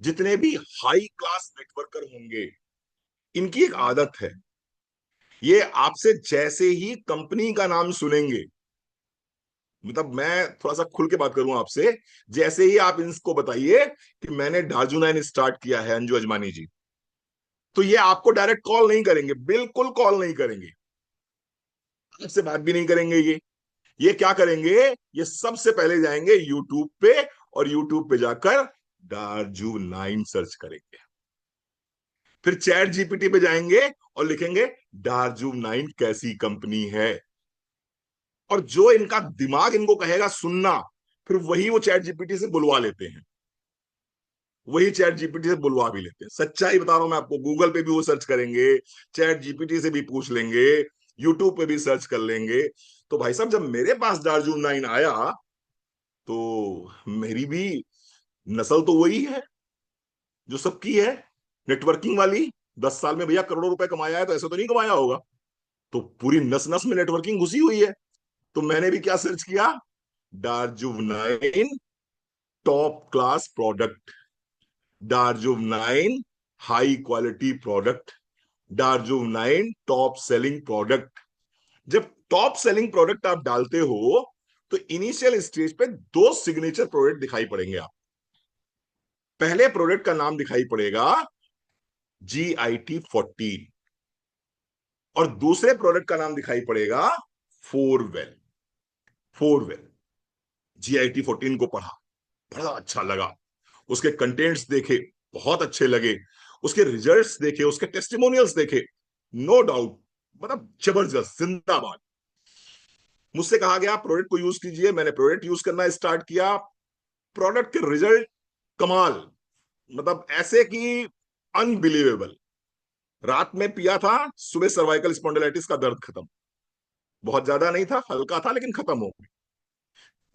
जितने भी high class networker होंगे, इनकी एक आदत है, ये आपसे जैसे ही कंपनी का नाम सुनेंगे, मतलब मैं थोड़ा सा खुल के बात करूं आपसे, जैसे ही आप इनको बताइए कि मैंने डार्जुनाइन स्टार्ट किया है अंजू अजमानी जी, तो ये आपको डायरेक्ट कॉल नहीं करेंगे, बिल्कुल कॉल नहीं करेंगे, आपसे बात भी नहीं करेंगे। ये क्या करेंगे, ये सबसे पहले जाएंगे यूट्यूब पे, और यूट्यूब पे जाकर डार्जू 9 सर्च करेंगे, फिर चैट जीपीटी पे जाएंगे और लिखेंगे डार्जू 9 कैसी कंपनी है, और जो इनका दिमाग इनको कहेगा सुनना, फिर वही वो चैट जीपीटी से बुलवा लेते हैं, वही चैट जीपीटी से बुलवा भी लेते हैं। सच्चाई बता रहा हूं मैं आपको, गूगल पे भी वो सर्च करेंगे, चैट जीपीटी से भी पूछ लेंगे, यूट्यूब पे भी सर्च कर लेंगे। तो भाई साहब, जब मेरे पास डार्जू 9 आया, तो मेरी भी नस्ल तो वही है जो सबकी है, नेटवर्किंग वाली। 10 साल में भैया करोड़ों रुपए कमाया है, तो ऐसे तो नहीं कमाया होगा, तो पूरी नस नस में नेटवर्किंग घुसी हुई है। तो मैंने भी क्या सर्च किया, डार्जुव 9 टॉप क्लास प्रोडक्ट, डार्जुव 9 हाई क्वालिटी प्रोडक्ट, डार्जुव 9 टॉप सेलिंग प्रोडक्ट। जब टॉप सेलिंग प्रोडक्ट आप डालते हो, तो इनिशियल स्टेज पे दो सिग्नेचर प्रोडक्ट दिखाई पड़ेंगे आप। पहले प्रोडक्ट का नाम दिखाई पड़ेगा GIT 14, और दूसरे प्रोडक्ट का नाम दिखाई पड़ेगा फोरवेल। फोरवेल GIT 14 को पढ़ा, बड़ा अच्छा लगा, उसके कंटेंट्स देखे, बहुत अच्छे लगे, उसके रिजल्ट्स देखे, उसके टेस्टिमोनियल्स देखे, नो डाउट, मतलब जबरदस्त, जिंदाबाद। मुझसे कहा गया प्रोडक्ट को यूज कीजिए, मैंने प्रोडक्ट यूज करना स्टार्ट किया, प्रोडक्ट के रिजल्ट कमाल, मतलब ऐसे कि अनबिलीवेबल। रात में पिया था, सुबह सर्वाइकल स्पॉन्डिलाइटिस का दर्द खत्म, बहुत ज्यादा नहीं था, हल्का था, लेकिन खत्म हो गया।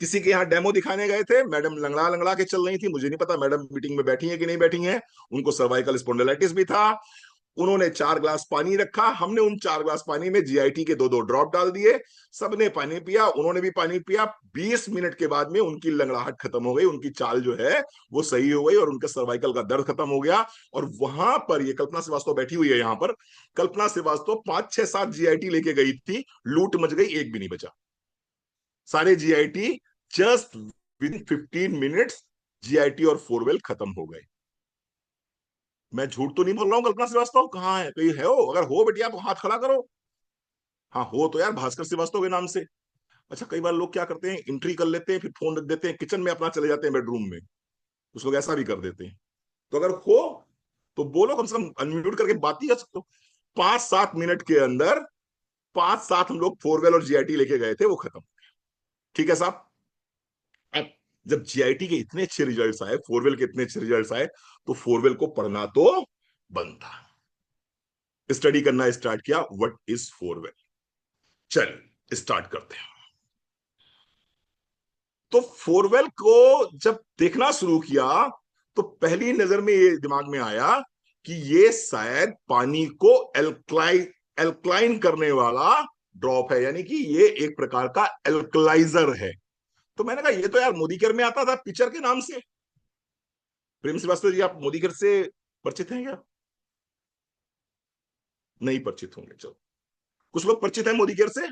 किसी के यहाँ डेमो दिखाने गए थे, मैडम लंगड़ा लंगड़ा के चल रही थी, मुझे नहीं पता मैडम मीटिंग में बैठी है कि नहीं बैठी है, उनको सर्वाइकल स्पॉन्डिलाइटिस भी था। उन्होंने 4 ग्लास पानी रखा, हमने उन 4 ग्लास पानी में GIT के 2-2 ड्रॉप डाल दिए, सबने पानी पिया, उन्होंने भी पानी पिया। 20 मिनट के बाद में उनकी लंगड़ाहट खत्म हो गई, उनकी चाल जो है वो सही हो गई, और उनका सर्वाइकल का दर्द खत्म हो गया। और वहां पर ये कल्पना श्रीवास्तव बैठी हुई है यहाँ पर, कल्पना श्रीवास्तव 5-6-7 GIT लेके गई थी, लूट मच गई, एक भी नहीं बचा। सारे GIT just with 15 minutes GIT और फोरवेल खत्म हो गए। मैं झूठ तो नहीं बोल रहा हूँ, कल्पना श्रीवास्तव कहाँ है, कहीं है हो? अगर हो बेटिया तो हाथ खड़ा करो। हाँ हो तो यार भास्कर श्रीवास्तव के नाम से। अच्छा, कई बार लोग क्या करते हैं, एंट्री कर लेते हैं, फिर फोन रख देते हैं किचन में, अपना चले जाते हैं बेडरूम में, कुछ लोग ऐसा भी कर देते हैं। तो अगर हो तो बोलो, कम से कम अनम्यूट करके बात ही कर सकते हो। 5-7 मिनट के अंदर 5-7 हम लोग फोरवेल और GIT लेके गए थे, वो खत्म। ठीक है साहब। अब जब GIT के इतने अच्छे रिजल्ट्स आए, फोरवेल के इतने अच्छे रिजल्ट्स आए, तो फोरवेल को पढ़ना तो बनता, स्टडी करना स्टार्ट किया, व्हाट इज फोरवेल। चल स्टार्ट करते हैं। तो फोरवेल को जब देखना शुरू किया, तो पहली नजर में ये दिमाग में आया कि ये शायद पानी को एल्कलाइन करने वाला ड्रॉप है, यानी कि ये एक प्रकार का एल्कलाइजर है। तो मैंने कहा ये तो यार मोदी केयर में आता था पिक्चर के नाम से। प्रेम श्रीवास्तव जी, आप मोदी केयर से परिचित हैं क्या? नहीं परिचित होंगे, चलो। कुछ लोग परिचित हैं मोदी केयर से?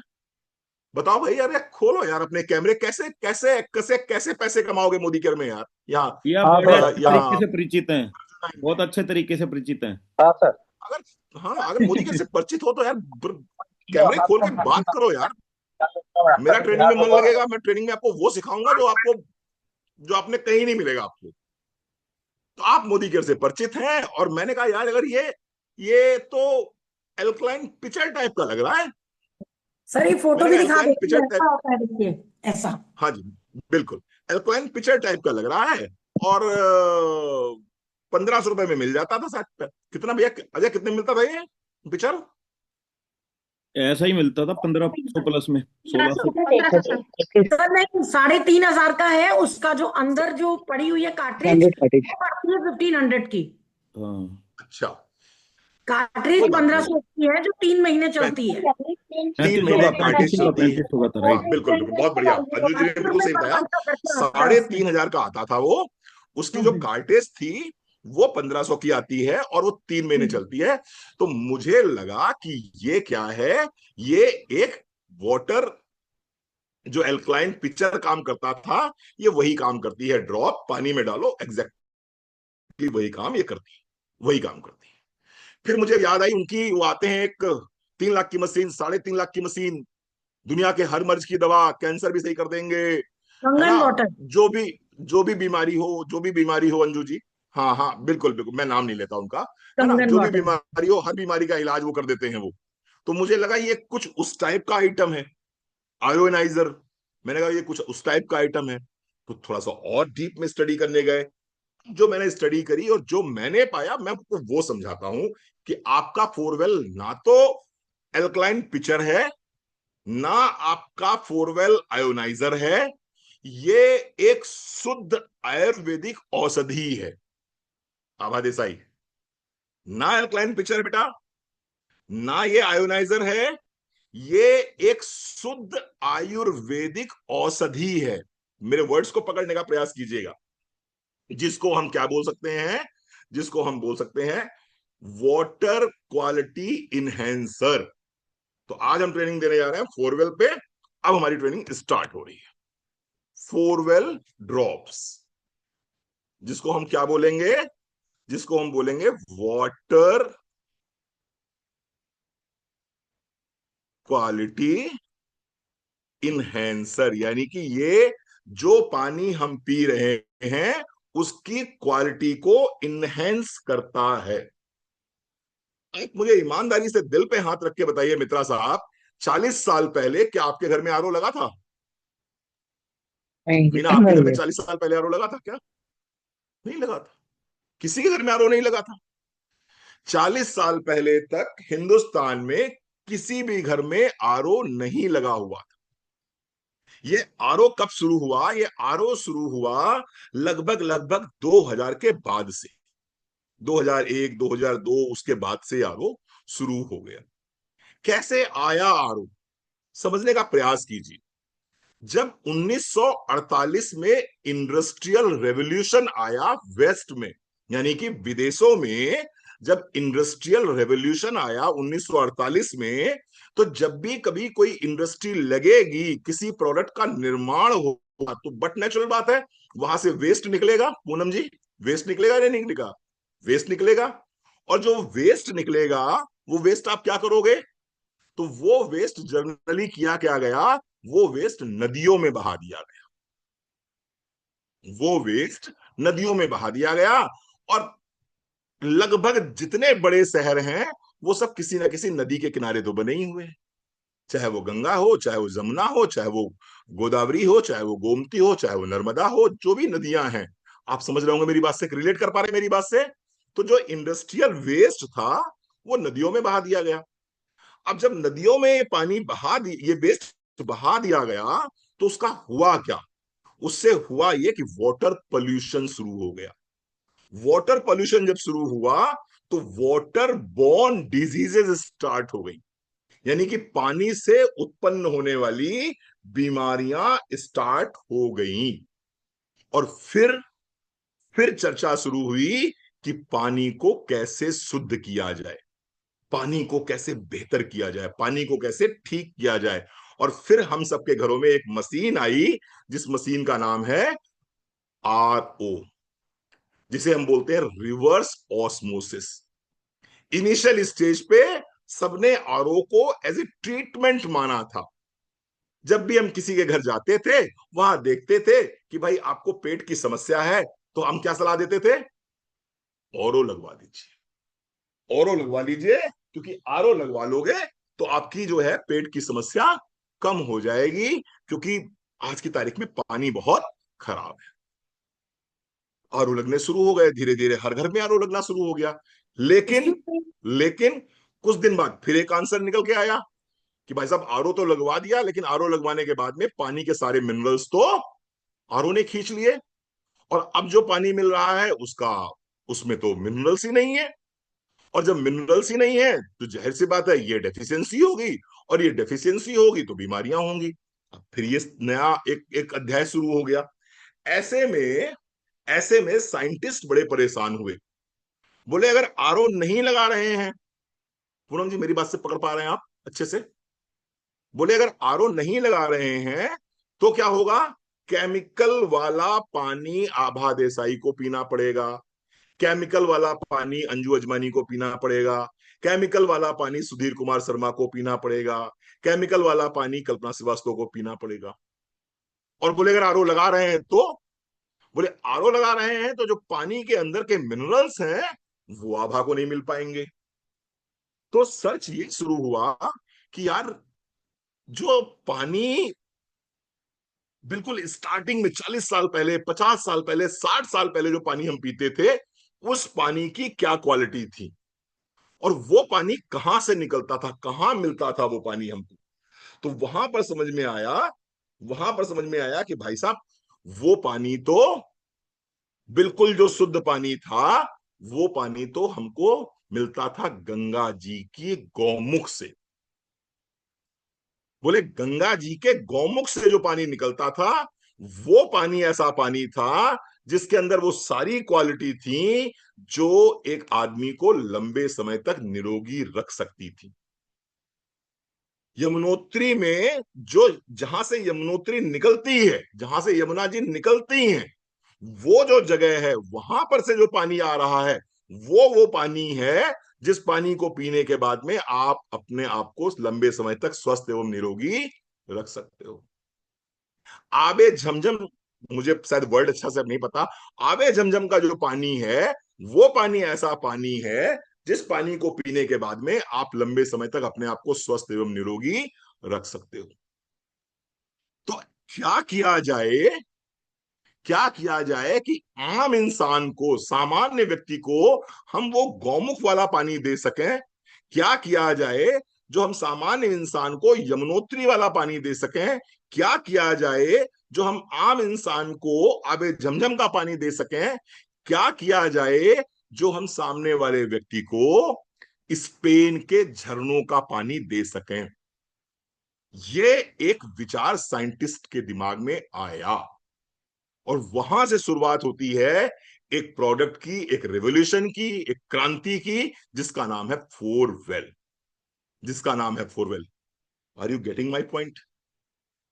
बताओ भाई यार, खोलो यार अपने कैमरे, कैसे कैसे कैसे कैसे पैसे कमाओगे मोदी केयर में यार, यहाँ ये आप बड़े अच्छे तरीके यहाँ से परिचित हैं, बहुत अच्छे तरीके से परिचित हैं। हाँ सर। अगर, हाँ अगर मोदी केयर से परिचित हो तो यार कैमरे खोल के बात करो यार। मेरा ट्रेनिंग में मन लगेगा, मैं ट्रेनिंग में आपको वो सिखाऊंगा जो आपको, जो आपने कहीं नहीं मिलेगा आपको। तो आप मोदी केयर से परिचित हैं, और मैंने कहा यार अगर ये तो एल्कलाइन पिचर टाइप का लग रहा है। सर ये फोटो मैंने भी कहा दिखा एल्कलाइन देती पिचर है, टाइप, ऐसा होता है देखिए, ऐसा। हाँ जी बिल्कुल, एल्कलाइन पिचर टाइप का लग रहा है। और 1500 रुपए में मिल जाता था शायद, कितना भैया अजय, कितने मिलता था ये पिचर? ऐसा ही मिलता था 1500 प्लस में, 1600। सर नहीं, 3,500 का है, उसका जो अंदर जो पड़ी हुई है कार्ट्रिज, 1,500 की। हाँ अच्छा, कार्ट्रिज कोई बात नहीं, 1,500 की है, जो 3 महीने चलती है। 3 35 महीने होगा, कार्टेज 35 होगा, चलती है। 35 होगा था, हाँ राइट। बिल्कुल बिल्कुल, बहुत बढ़िया, अंजू जी ने बिल्कुल 80 रुपए सही पर बताया। मंथ का खर्चा आता है उसमें। 3,500 का आता था वो। उसकी जो कार्टेज थी वो 1500 की आती है और वो 3 महीने चलती है। तो मुझे लगा कि ये क्या है, ये एक वाटर जो एल्कलाइन पिक्चर काम करता था, ये वही काम करती है। ड्रॉप पानी में डालो, एग्जैक्टली वही काम ये करती है, वही काम करती है। फिर मुझे याद आई उनकी, वो आते हैं एक 3 लाख की मशीन, 3.5 लाख की मशीन, दुनिया के हर मर्ज की दवा, कैंसर भी सही कर देंगे, है ना। कंगन वाटर। जो भी जो भी बीमारी हो, जो भी बीमारी हो अंजू जी, हाँ हाँ बिल्कुल बिल्कुल, मैं नाम नहीं लेता उनका, है ना, कंगन जो भी वाटर। बीमारी हो, हर बीमारी का इलाज वो कर देते हैं वो। तो मुझे लगा ये कुछ उस टाइप का आइटम है, आयोनाइजर। मैंने कहा ये कुछ उस टाइप का आइटम है। तो थोड़ा सा और डीप में स्टडी करने गए। जो मैंने स्टडी करी और जो मैंने पाया, मैं आपको वो समझाता हूं कि आपका फोरवेल ना तो एल्कलाइन पिक्चर है, ना आपका फोरवेल आयोनाइजर है, ये एक शुद्ध आयुर्वेदिक औषधि है। आभा देसाई, ना एल्कलाइन पिक्चर है बेटा, ना ये आयोनाइजर है, ये एक शुद्ध आयुर्वेदिक औषधि है। मेरे वर्ड्स को पकड़ने का प्रयास कीजिएगा। जिसको हम क्या बोल सकते हैं, जिसको हम बोल सकते हैं वाटर क्वालिटी इनहेंसर। तो आज हम ट्रेनिंग देने जा रहे हैं फोरवेल पे। अब हमारी ट्रेनिंग स्टार्ट हो रही है। फोरवेल ड्रॉप्स, जिसको हम क्या बोलेंगे, जिसको हम बोलेंगे वाटर क्वालिटी इनहेंसर, यानी कि ये जो पानी हम पी रहे हैं उसकी क्वालिटी को इनहेंस करता है। आप मुझे ईमानदारी से दिल पे हाथ रख के बताइए मित्रा साहब, 40 साल पहले क्या आपके घर में आरओ लगा था? मीना, आपके घर में 40 साल पहले आरओ लगा था क्या? नहीं लगा था। किसी के घर में आरओ नहीं लगा था। 40 साल पहले तक हिंदुस्तान में किसी भी घर में आरओ नहीं लगा हुआ था। ये आरओ कब शुरू हुआ? ये आरओ शुरू हुआ लगभग लगभग 2000 के बाद से। 2001 2002 उसके बाद से आरओ शुरू हो गया। कैसे आया आरओ, समझने का प्रयास कीजिए। जब 1948 में इंडस्ट्रियल रेवोल्यूशन आया वेस्ट में, यानी कि विदेशों में, जब इंडस्ट्रियल रेवोल्यूशन आया 1948 में, तो जब भी कभी कोई इंडस्ट्री लगेगी, किसी प्रोडक्ट का निर्माण होगा, तो बट नेचुरल बात है वहां से वेस्ट निकलेगा। पूनम जी, वेस्ट निकलेगा या नहीं निकलेगा? वेस्ट निकलेगा। और जो वेस्ट निकलेगा, वो वेस्ट आप क्या करोगे? तो वो वेस्ट जनरली किया क्या गया, वो वेस्ट नदियों में बहा दिया गया। वो वेस्ट नदियों में बहा दिया गया। और लगभग जितने बड़े शहर हैं वो सब किसी ना किसी नदी के किनारे तो बने ही हुए हैं। चाहे वो गंगा हो, चाहे वो जमुना हो, चाहे वो गोदावरी हो, चाहे वो गोमती हो, चाहे वो नर्मदा हो, जो भी नदियां हैं। आप समझ रहे होंगे मेरी बात से, रिलेट कर पा रहे मेरी बात से। तो जो इंडस्ट्रियल वेस्ट था वो नदियों में बहा दिया गया। अब जब नदियों में ये पानी बहा दी, ये वेस्ट बहा दिया गया, तो उसका हुआ क्या? उससे हुआ ये कि वाटर पोल्यूशन शुरू हो गया। वाटर पोल्यूशन जब शुरू हुआ तो वाटर बोर्न डिजीजेस स्टार्ट हो गई, यानी कि पानी से उत्पन्न होने वाली बीमारियां स्टार्ट हो गई। और फिर चर्चा शुरू हुई कि पानी को कैसे शुद्ध किया जाए, पानी को कैसे बेहतर किया जाए, पानी को कैसे ठीक किया जाए। और फिर हम सबके घरों में एक मशीन आई, जिस मशीन का नाम है आरओ, जिसे हम बोलते हैं रिवर्स ऑस्मोसिस। इनिशियल स्टेज पे सबने आरओ को एज ए ट्रीटमेंट माना था। जब भी हम किसी के घर जाते थे, वहां देखते थे कि भाई आपको पेट की समस्या है, तो हम क्या सलाह देते थे? आरओ लगवा दीजिए, आरओ लगवा लीजिए, क्योंकि आरओ लगवा लोगे तो आपकी जो है पेट की समस्या कम हो जाएगी, क्योंकि आज की तारीख में पानी बहुत खराब है। आरओ लगने शुरू हो गए, धीरे धीरे हर घर में आरओ लगना शुरू हो गया। लेकिन लेकिन कुछ दिन बाद फिर एक आंसर निकल के आया कि भाई साहब आरओ तो लगवा दिया, लेकिन आरओ लगवाने के बाद में पानी के सारे मिनरल्स तो आरओ ने खींच लिए। और अब जो पानी मिल रहा है उसका, उसमें तो मिनरल्स ही नहीं है। और जब मिनरल्स ही नहीं है तो जाहिर सी बात है ये डेफिशिएंसी होगी, और ये डेफिशिएंसी होगी तो बीमारियां होंगी। अब फिर ये नया एक एक अध्याय शुरू हो गया। ऐसे में ऐसे में साइंटिस्ट बड़े परेशान हुए। बोले अगर आरओ नहीं लगा रहे हैं, पूनम जी मेरी बात से पकड़ पा रहे हैं आप अच्छे से? बोले अगर आरओ नहीं लगा रहे हैं तो क्या होगा? केमिकल वाला पानी आभा देसाई को पीना पड़ेगा, केमिकल वाला पानी अंजू अजमानी को पीना पड़ेगा, केमिकल वाला पानी सुधीर कुमार शर्मा को पीना पड़ेगा, केमिकल वाला पानी कल्पना श्रीवास्तव को पीना पड़ेगा। और बोले अगर आरओ लगा रहे हैं तो, बोले आरओ लगा रहे हैं तो जो पानी के अंदर के मिनरल्स हैं वो आभा को नहीं मिल पाएंगे। तो सर्च ये शुरू हुआ कि यार जो पानी बिल्कुल स्टार्टिंग में 40 साल पहले, 50 साल पहले, 60 साल पहले जो पानी हम पीते थे, उस पानी की क्या क्वालिटी थी, और वो पानी कहां से निकलता था, कहां मिलता था वो पानी हमको। तो वहां पर समझ में आया कि भाई साहब वो पानी तो बिल्कुल जो शुद्ध पानी था, वो पानी तो हमको मिलता था गंगा जी की गौमुख से। बोले गंगा जी के गौमुख से जो पानी निकलता था, वो पानी ऐसा पानी था जिसके अंदर वो सारी क्वालिटी थी जो एक आदमी को लंबे समय तक निरोगी रख सकती थी। यमुनोत्री में जो, जहां से यमुनोत्री निकलती है, जहां से यमुना जी निकलती हैं, वो जो जगह है वहां पर से जो पानी आ रहा है, वो पानी है जिस पानी को पीने के बाद में आप अपने आप को लंबे समय तक स्वस्थ एवं निरोगी रख सकते हो। आबे झमझम, मुझे शायद वर्ड अच्छा से अब नहीं पता, आबे झमझम का जो पानी है, वो पानी ऐसा पानी है जिस पानी को पीने के बाद में आप लंबे समय तक अपने आप को स्वस्थ एवं निरोगी रख सकते हो। तो क्या किया जाए, क्या किया जाए कि आम इंसान को, सामान्य व्यक्ति को हम वो गौमुख वाला पानी दे सकें? क्या किया जाए जो हम सामान्य इंसान को यमुनोत्री वाला पानी दे सकें? क्या किया जाए जो हम आम इंसान को आबे झमझम का पानी दे सकें? क्या किया जाए जो हम सामने वाले व्यक्ति को स्पेन के झरनों का पानी दे सकें? ये एक विचार साइंटिस्ट के दिमाग में आया, और वहां से शुरुआत होती है एक प्रोडक्ट की, एक रेवोल्यूशन की, एक क्रांति की, जिसका नाम है फोरवेल। जिसका नाम है फोरवेल। Are you getting my point?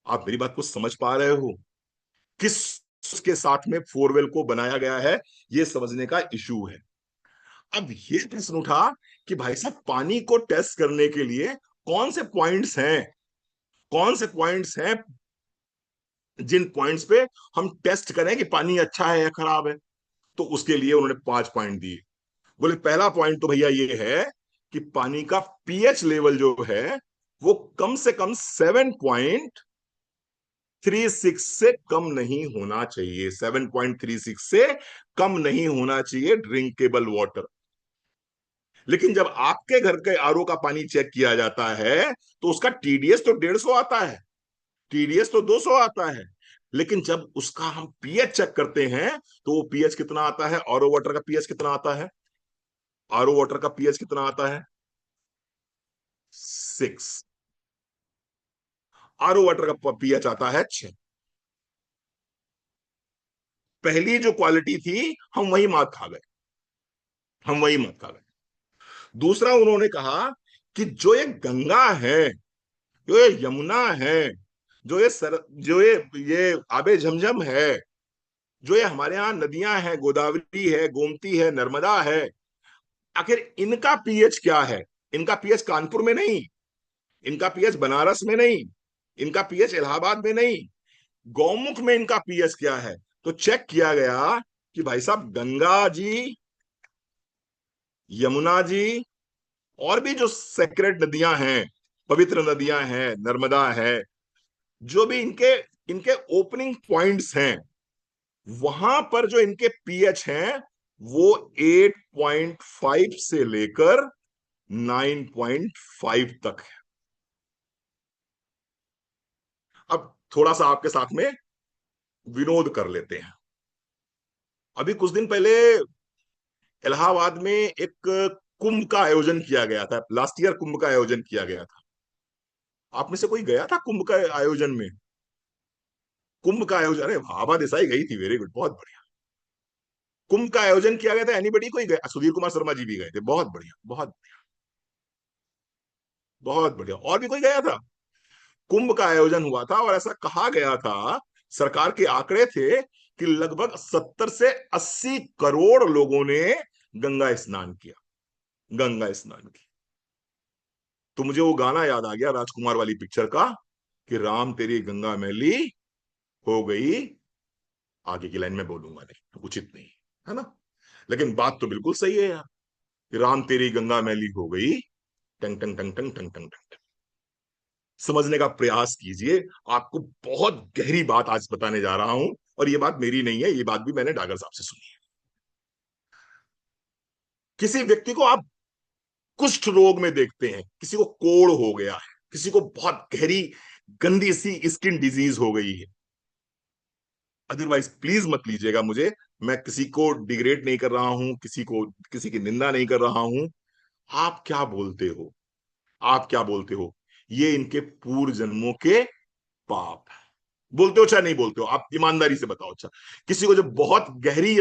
आप मेरी बात को समझ पा रहे हो? किस के साथ में फोरवेल को बनाया गया है, यह समझने का इशू है। अब यह प्रश्न उठा कि भाई साहब पानी को टेस्ट करने के लिए कौन से पॉइंट्स हैं, कौन से पॉइंट्स हैं जिन पॉइंट्स पे हम टेस्ट करें कि पानी अच्छा है या खराब है? तो उसके लिए उन्होंने 5 पॉइंट दिए। बोले पहला पॉइंट तो भैया ये है कि पानी का पीएच लेवल जो है वो कम से कम 7.36 से कम नहीं होना चाहिए। 7.36 से कम नहीं होना चाहिए ड्रिंकेबल वाटर। लेकिन जब आपके घर के आरओ का पानी चेक किया जाता है तो उसका टीडीएस तो 150 आता है, टीडीएस तो 200 आता है। लेकिन जब उसका हम पीएच चेक करते हैं तो वो पीएच कितना आता है? आरओ वाटर का पीएच कितना आता है? आरओ वाटर का पीएच कितना आता है? 6। आरओ वाटर का पीएच आता है 6। पहली जो क्वालिटी थी हम वही मात खा गए, हम वही मात खा गए। दूसरा उन्होंने कहा कि जो ये गंगा है, जो ये यमुना है, जो ये आबे झमझम है, जो ये हमारे यहाँ नदियां हैं, गोदावरी है, गोमती है, नर्मदा है, आखिर इनका पीएच क्या है? इनका पीएच कानपुर में नहीं, इनका पीएच बनारस में नहीं, इनका पीएच इलाहाबाद में नहीं, गौमुख में इनका पीएच क्या है? तो चेक किया गया कि भाई साहब गंगा जी, यमुना जी, और भी जो सेक्रेड नदियां हैं, पवित्र नदियां हैं, नर्मदा है, जो भी इनके इनके ओपनिंग पॉइंट्स हैं, वहां पर जो इनके पीएच हैं वो 8.5 से लेकर 9.5 तक है। अब थोड़ा सा आपके साथ में विनोद कर लेते हैं। अभी कुछ दिन पहले इलाहाबाद में एक कुंभ का आयोजन किया गया था, लास्ट ईयर कुंभ का आयोजन किया गया था। आप में से कोई गया था कुंभ का आयोजन में? कुंभ का आयोजन, अरे आभा देसाई गई थी, वेरी गुड, बहुत बढ़िया। कुंभ का आयोजन किया गया था, एनीबडी कोई गया? सुधीर कुमार शर्मा जी भी गए थे, बहुत बढ़िया, बहुत बढ़िया, बहुत बढ़िया। और भी कोई गया था? कुंभ का आयोजन हुआ था और ऐसा कहा गया था, सरकार के आंकड़े थे कि लगभग 70 से 80 करोड़ लोगों ने गंगा स्नान किया, गंगा स्नान किया। तो मुझे वो गाना याद आ गया राजकुमार वाली पिक्चर का, कि राम तेरी गंगा मैली हो गई, आगे की लाइन में बोलूंगा नहीं, उचित नहीं है ना, लेकिन बात तो बिल्कुल सही है यार, कि राम तेरी गंगा मैली हो गई, टंग टंग टंग टंग टंग टंग टंग। समझने का प्रयास कीजिए, आपको बहुत गहरी बात आज बताने जा रहा हूं, और ये बात मेरी नहीं है, ये बात भी मैंने डागर साहब से सुनी है। किसी व्यक्ति को आप कुष्ठ रोग में देखते हैं, किसी को कोढ़ हो गया है, किसी को बहुत गहरी गंदी सी स्किन डिजीज हो गई है, अदरवाइज प्लीज मत लीजिएगा मुझे, मैं किसी को डिग्रेड नहीं कर रहा हूं, किसी की निंदा नहीं कर रहा हूं। आप क्या बोलते हो, आप क्या बोलते हो, ये इनके पूर्व जन्मों के पाप है। बोलते हो चाहे नहीं बोलते हो, आप ईमानदारी से बताओ। अच्छा, किसी को जब बहुत गहरी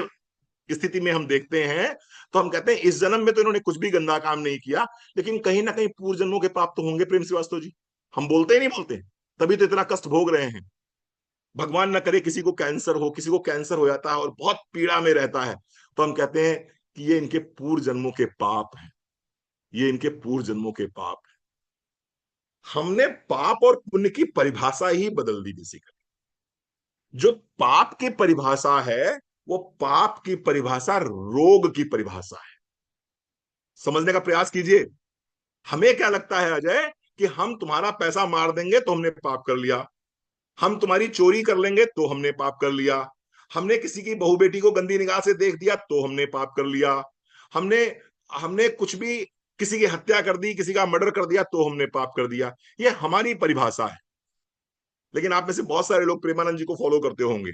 स्थिति में हम देखते हैं, तो हम कहते हैं इस जन्म में तो इन्होंने कुछ भी गंदा काम नहीं किया, लेकिन कहीं ना कहीं पूर्व जन्मों के पाप तो होंगे। प्रेम श्रीवास्तव जी, हम बोलते ही नहीं बोलते, तभी तो इतना कष्ट भोग रहे हैं। भगवान न करे किसी को कैंसर हो, किसी को कैंसर हो जाता है और बहुत पीड़ा में रहता है, तो हम कहते हैं कि ये इनके पूर्व जन्मों के पाप हैं, ये इनके पूर्व जन्मों के पाप हैं। हमने पाप और पुण्य की परिभाषा ही बदल दी बेसिकली। जो पाप की परिभाषा है, वो पाप की परिभाषा रोग की परिभाषा है। समझने का प्रयास कीजिए। हमें क्या लगता है अजय, कि हम तुम्हारा पैसा मार देंगे तो हमने पाप कर लिया, हम तुम्हारी चोरी कर लेंगे तो हमने पाप कर लिया, हमने किसी की बहू बेटी को गंदी निगाह से देख दिया तो हमने पाप कर लिया, हमने हमने कुछ भी, किसी की हत्या कर दी, किसी का मर्डर कर दिया तो हमने पाप कर दिया। ये हमारी परिभाषा है। लेकिन आप में से बहुत सारे लोग प्रेमानंद जी को फॉलो करते होंगे,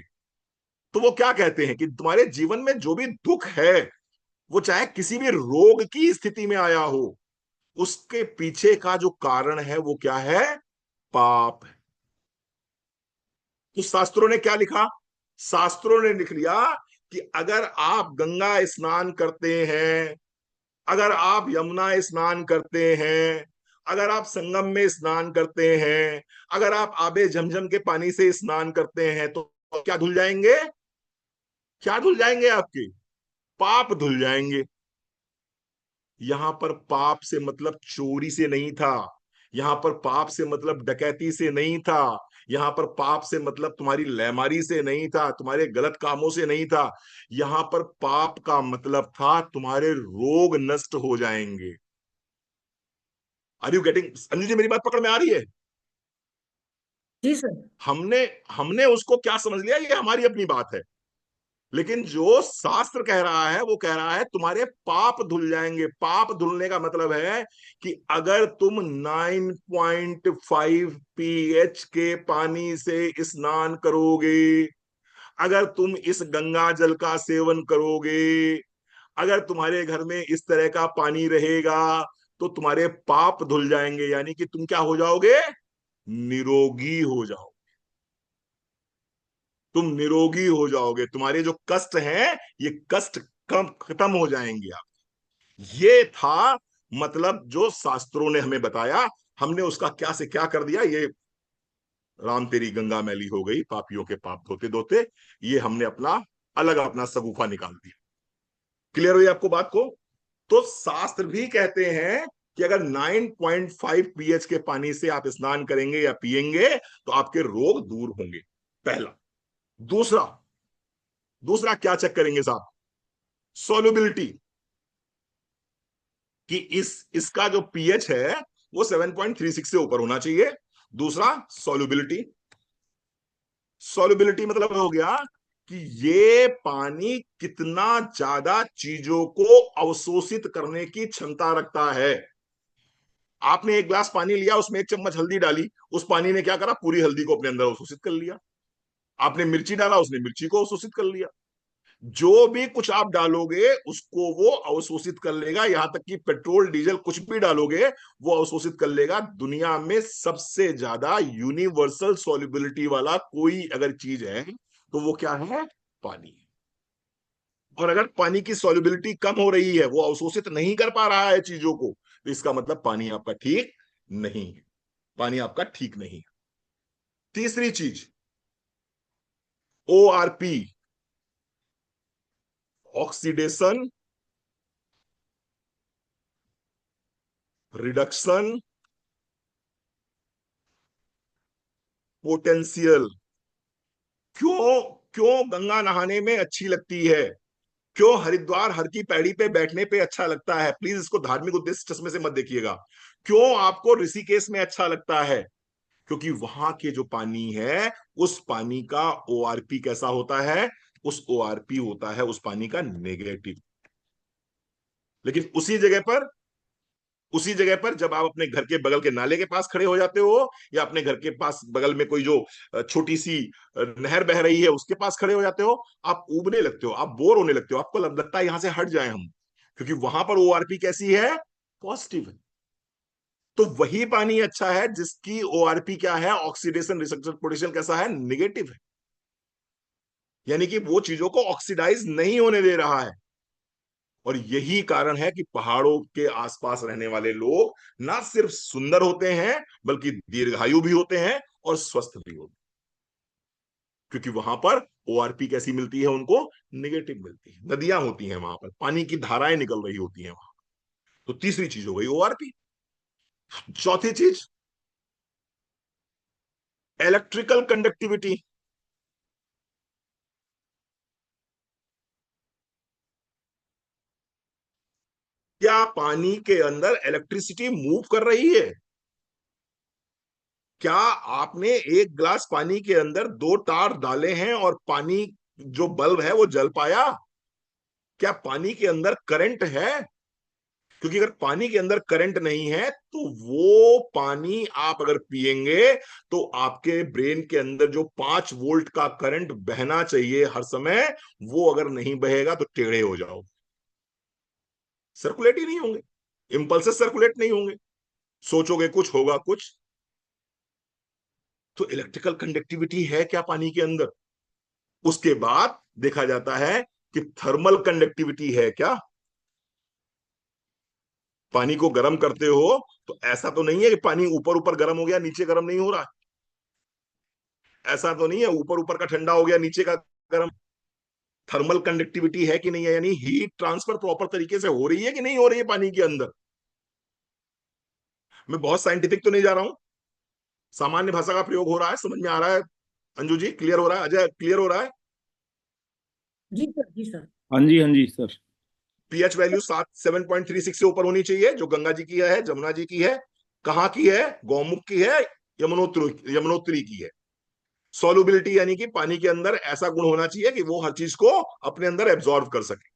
तो वो क्या कहते हैं कि तुम्हारे जीवन में जो भी दुख है, वो चाहे किसी भी रोग की स्थिति में आया हो, उसके पीछे का जो कारण है वो क्या है? पाप है। तो शास्त्रों ने क्या लिखा? शास्त्रों ने लिख लिया कि अगर आप गंगा स्नान करते हैं, अगर आप यमुना स्नान करते हैं, अगर आप संगम में स्नान करते हैं, अगर आप आबे झमझम के पानी से स्नान करते हैं, तो क्या धुल जाएंगे? क्या धुल जाएंगे? आपके पाप धुल जाएंगे। यहां पर पाप से मतलब चोरी से नहीं था, यहां पर पाप से मतलब डकैती से नहीं था, यहां पर पाप से मतलब तुम्हारी लैमारी से नहीं था, तुम्हारे गलत कामों से नहीं था। यहां पर पाप का मतलब था तुम्हारे रोग नष्ट हो जाएंगे। Are you getting? Anju ji, मेरी बात पकड़ में आ रही है? जी सर। हमने हमने उसको क्या समझ लिया, ये हमारी अपनी बात है, लेकिन जो शास्त्र कह रहा है वो कह रहा है तुम्हारे पाप धुल जाएंगे। पाप धुलने का मतलब है कि अगर तुम 9.5 pH के पानी से स्नान करोगे, अगर तुम इस गंगा जल का सेवन करोगे, अगर तुम्हारे घर में इस तरह का पानी रहेगा, तो तुम्हारे पाप धुल जाएंगे, यानी कि तुम क्या हो जाओगे? निरोगी हो जाओ, तुम निरोगी हो जाओगे, तुम्हारे जो कष्ट हैं ये कष्ट कम खत्म हो जाएंगे। आप, ये था मतलब जो शास्त्रों ने हमें बताया। हमने उसका क्या से क्या कर दिया, ये राम तेरी गंगा मैली हो गई, पापियों के पाप धोते धोते, ये हमने अपना अलग अपना सगुफा निकाल दिया। क्लियर हुई आपको बात को? तो शास्त्र भी कहते हैं कि अगर 9.5 pH के पानी से आप स्नान करेंगे या पिएंगे, तो आपके रोग दूर होंगे। पहला। दूसरा, दूसरा क्या चेक करेंगे साहब? सॉल्युबिलिटी, कि इसका जो पीएच है वो 7.36 से ऊपर होना चाहिए। दूसरा, सॉल्युबिलिटी। सॉल्युबिलिटी मतलब हो गया कि ये पानी कितना ज्यादा चीजों को अवशोषित करने की क्षमता रखता है। आपने एक गिलास पानी लिया, उसमें एक चम्मच हल्दी डाली, उस पानी ने क्या करा? पूरी हल्दी को अपने अंदर अवशोषित कर लिया। आपने मिर्ची डाला, उसने मिर्ची को अवशोषित कर लिया। जो भी कुछ आप डालोगे उसको वो अवशोषित कर लेगा, यहां तक कि पेट्रोल डीजल कुछ भी डालोगे वो अवशोषित कर लेगा। दुनिया में सबसे ज्यादा यूनिवर्सल सॉल्युबिलिटी वाला कोई अगर चीज है तो वो क्या है? पानी। और अगर पानी की सॉल्युबिलिटी कम हो रही है, वो अवशोषित नहीं कर पा रहा है चीजों को, तो इसका मतलब पानी आपका ठीक नहीं है, पानी आपका ठीक नहीं है। तीसरी चीज, ORP, ऑक्सीडेशन रिडक्शन पोटेंशियल। क्यों क्यों गंगा नहाने में अच्छी लगती है, क्यों हरिद्वार हर की पैड़ी पे बैठने पे अच्छा लगता है, प्लीज इसको धार्मिक उद्देश्य चश्मे से मत देखिएगा, क्यों आपको ऋषिकेश में अच्छा लगता है, क्योंकि वहां के जो पानी है उस पानी का ORP कैसा होता है, उस ORP होता है उस पानी का नेगेटिव। लेकिन उसी जगह पर जब आप अपने घर के बगल के नाले के पास खड़े हो जाते हो, या अपने घर के पास बगल में कोई जो छोटी सी नहर बह रही है उसके पास खड़े हो जाते हो, आप ऊबने लगते हो, आप बोर होने लगते हो, आपको लगता है यहां से हट जाए हम, क्योंकि वहां पर ORP कैसी है, पॉजिटिव है। तो वही पानी अच्छा है जिसकी ORP क्या है, ऑक्सीडेशन रिडक्शन पोटेंशियल कैसा है, निगेटिव है, यानी कि वो चीजों को ऑक्सीडाइज नहीं होने दे रहा है। और यही कारण है कि पहाड़ों के आसपास रहने वाले लोग ना सिर्फ सुंदर होते हैं, बल्कि दीर्घायु भी होते हैं और स्वस्थ भी होते हैं, क्योंकि वहां पर ORP कैसी मिलती है उनको, निगेटिव मिलती है, नदियां होती हैं वहां पर, पानी की धाराएं निकल रही होती हैं वहां। तो तीसरी चीज हो गई ORP। चौथी चीज, इलेक्ट्रिकल कंडक्टिविटी। क्या पानी के अंदर इलेक्ट्रिसिटी मूव कर रही है? क्या आपने एक गिलास पानी के अंदर दो तार डाले हैं और पानी जो बल्ब है वो जल पाया? क्या पानी के अंदर करंट है? क्योंकि अगर पानी के अंदर करंट नहीं है तो वो पानी आप अगर पिएंगे तो आपके ब्रेन के अंदर जो 5 वोल्ट का करंट बहना चाहिए हर समय, वो अगर नहीं बहेगा तो टेढ़े हो जाओ, सर्कुलेट ही नहीं होंगे, इंपल्सेस सर्कुलेट नहीं होंगे, सोचोगे कुछ होगा कुछ। तो इलेक्ट्रिकल कंडक्टिविटी है क्या पानी के अंदर? उसके बाद देखा जाता है कि थर्मल कंडक्टिविटी है क्या। पानी को गर्म करते हो तो ऐसा तो नहीं है कि पानी ऊपर ऊपर गर्म हो गया नीचे गर्म नहीं हो रहा, ऐसा तो नहीं है ऊपर ऊपर का ठंडा हो गया नीचे का गर्म। थर्मल कंडक्टिविटी है कि नहीं है, यानी हीट ट्रांसफर प्रॉपर तरीके से हो रही है कि नहीं हो रही है पानी के अंदर। मैं बहुत साइंटिफिक तो नहीं जा रहा हूं, सामान्य भाषा का प्रयोग हो रहा है, समझ में आ रहा है? अंजू जी क्लियर हो रहा है, अजय क्लियर हो रहा है? जी सर, जी सर। हाँ जी सर। पीएच वैल्यू 7.36 से ऊपर होनी चाहिए, जो गंगा जी की है, जमुना जी की है, कहाँ की है, गौमुख की है, यमुनोत्री की है। सॉल्युबिलिटी यानी कि पानी के अंदर ऐसा गुण होना चाहिए कि वो हर चीज को अपने अंदर एब्जॉर्व कर सके।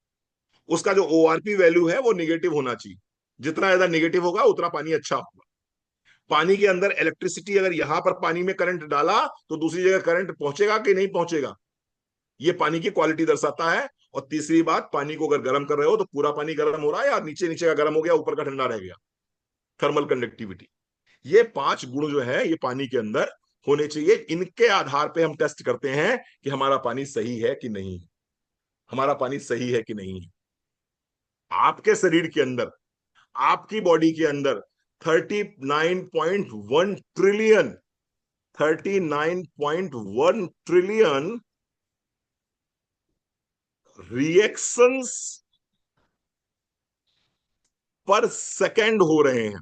उसका जो ORP वैल्यू है वो निगेटिव होना चाहिए, जितना ज्यादा निगेटिव होगा उतना पानी अच्छा होगा। पानी के अंदर इलेक्ट्रिसिटी, अगर यहां पर पानी में करंट डाला तो दूसरी जगह करंट पहुंचेगा कि नहीं पहुंचेगा, ये पानी की क्वालिटी दर्शाता है। और तीसरी बात, पानी को अगर गर्म कर रहे हो तो पूरा पानी गर्म हो रहा है या नीचे नीचे का गर्म हो गया ऊपर का ठंडा रह गया, थर्मल कंडक्टिविटी। ये 5 गुण जो है ये पानी के अंदर होने चाहिए, इनके आधार पे हम टेस्ट करते हैं कि हमारा पानी सही है कि नहीं है, हमारा पानी सही है कि नहीं है। आपके शरीर के अंदर, आपकी बॉडी के अंदर 39.1 ट्रिलियन 39.1 ट्रिलियन रिएक्शंस पर सेकेंड हो रहे हैं।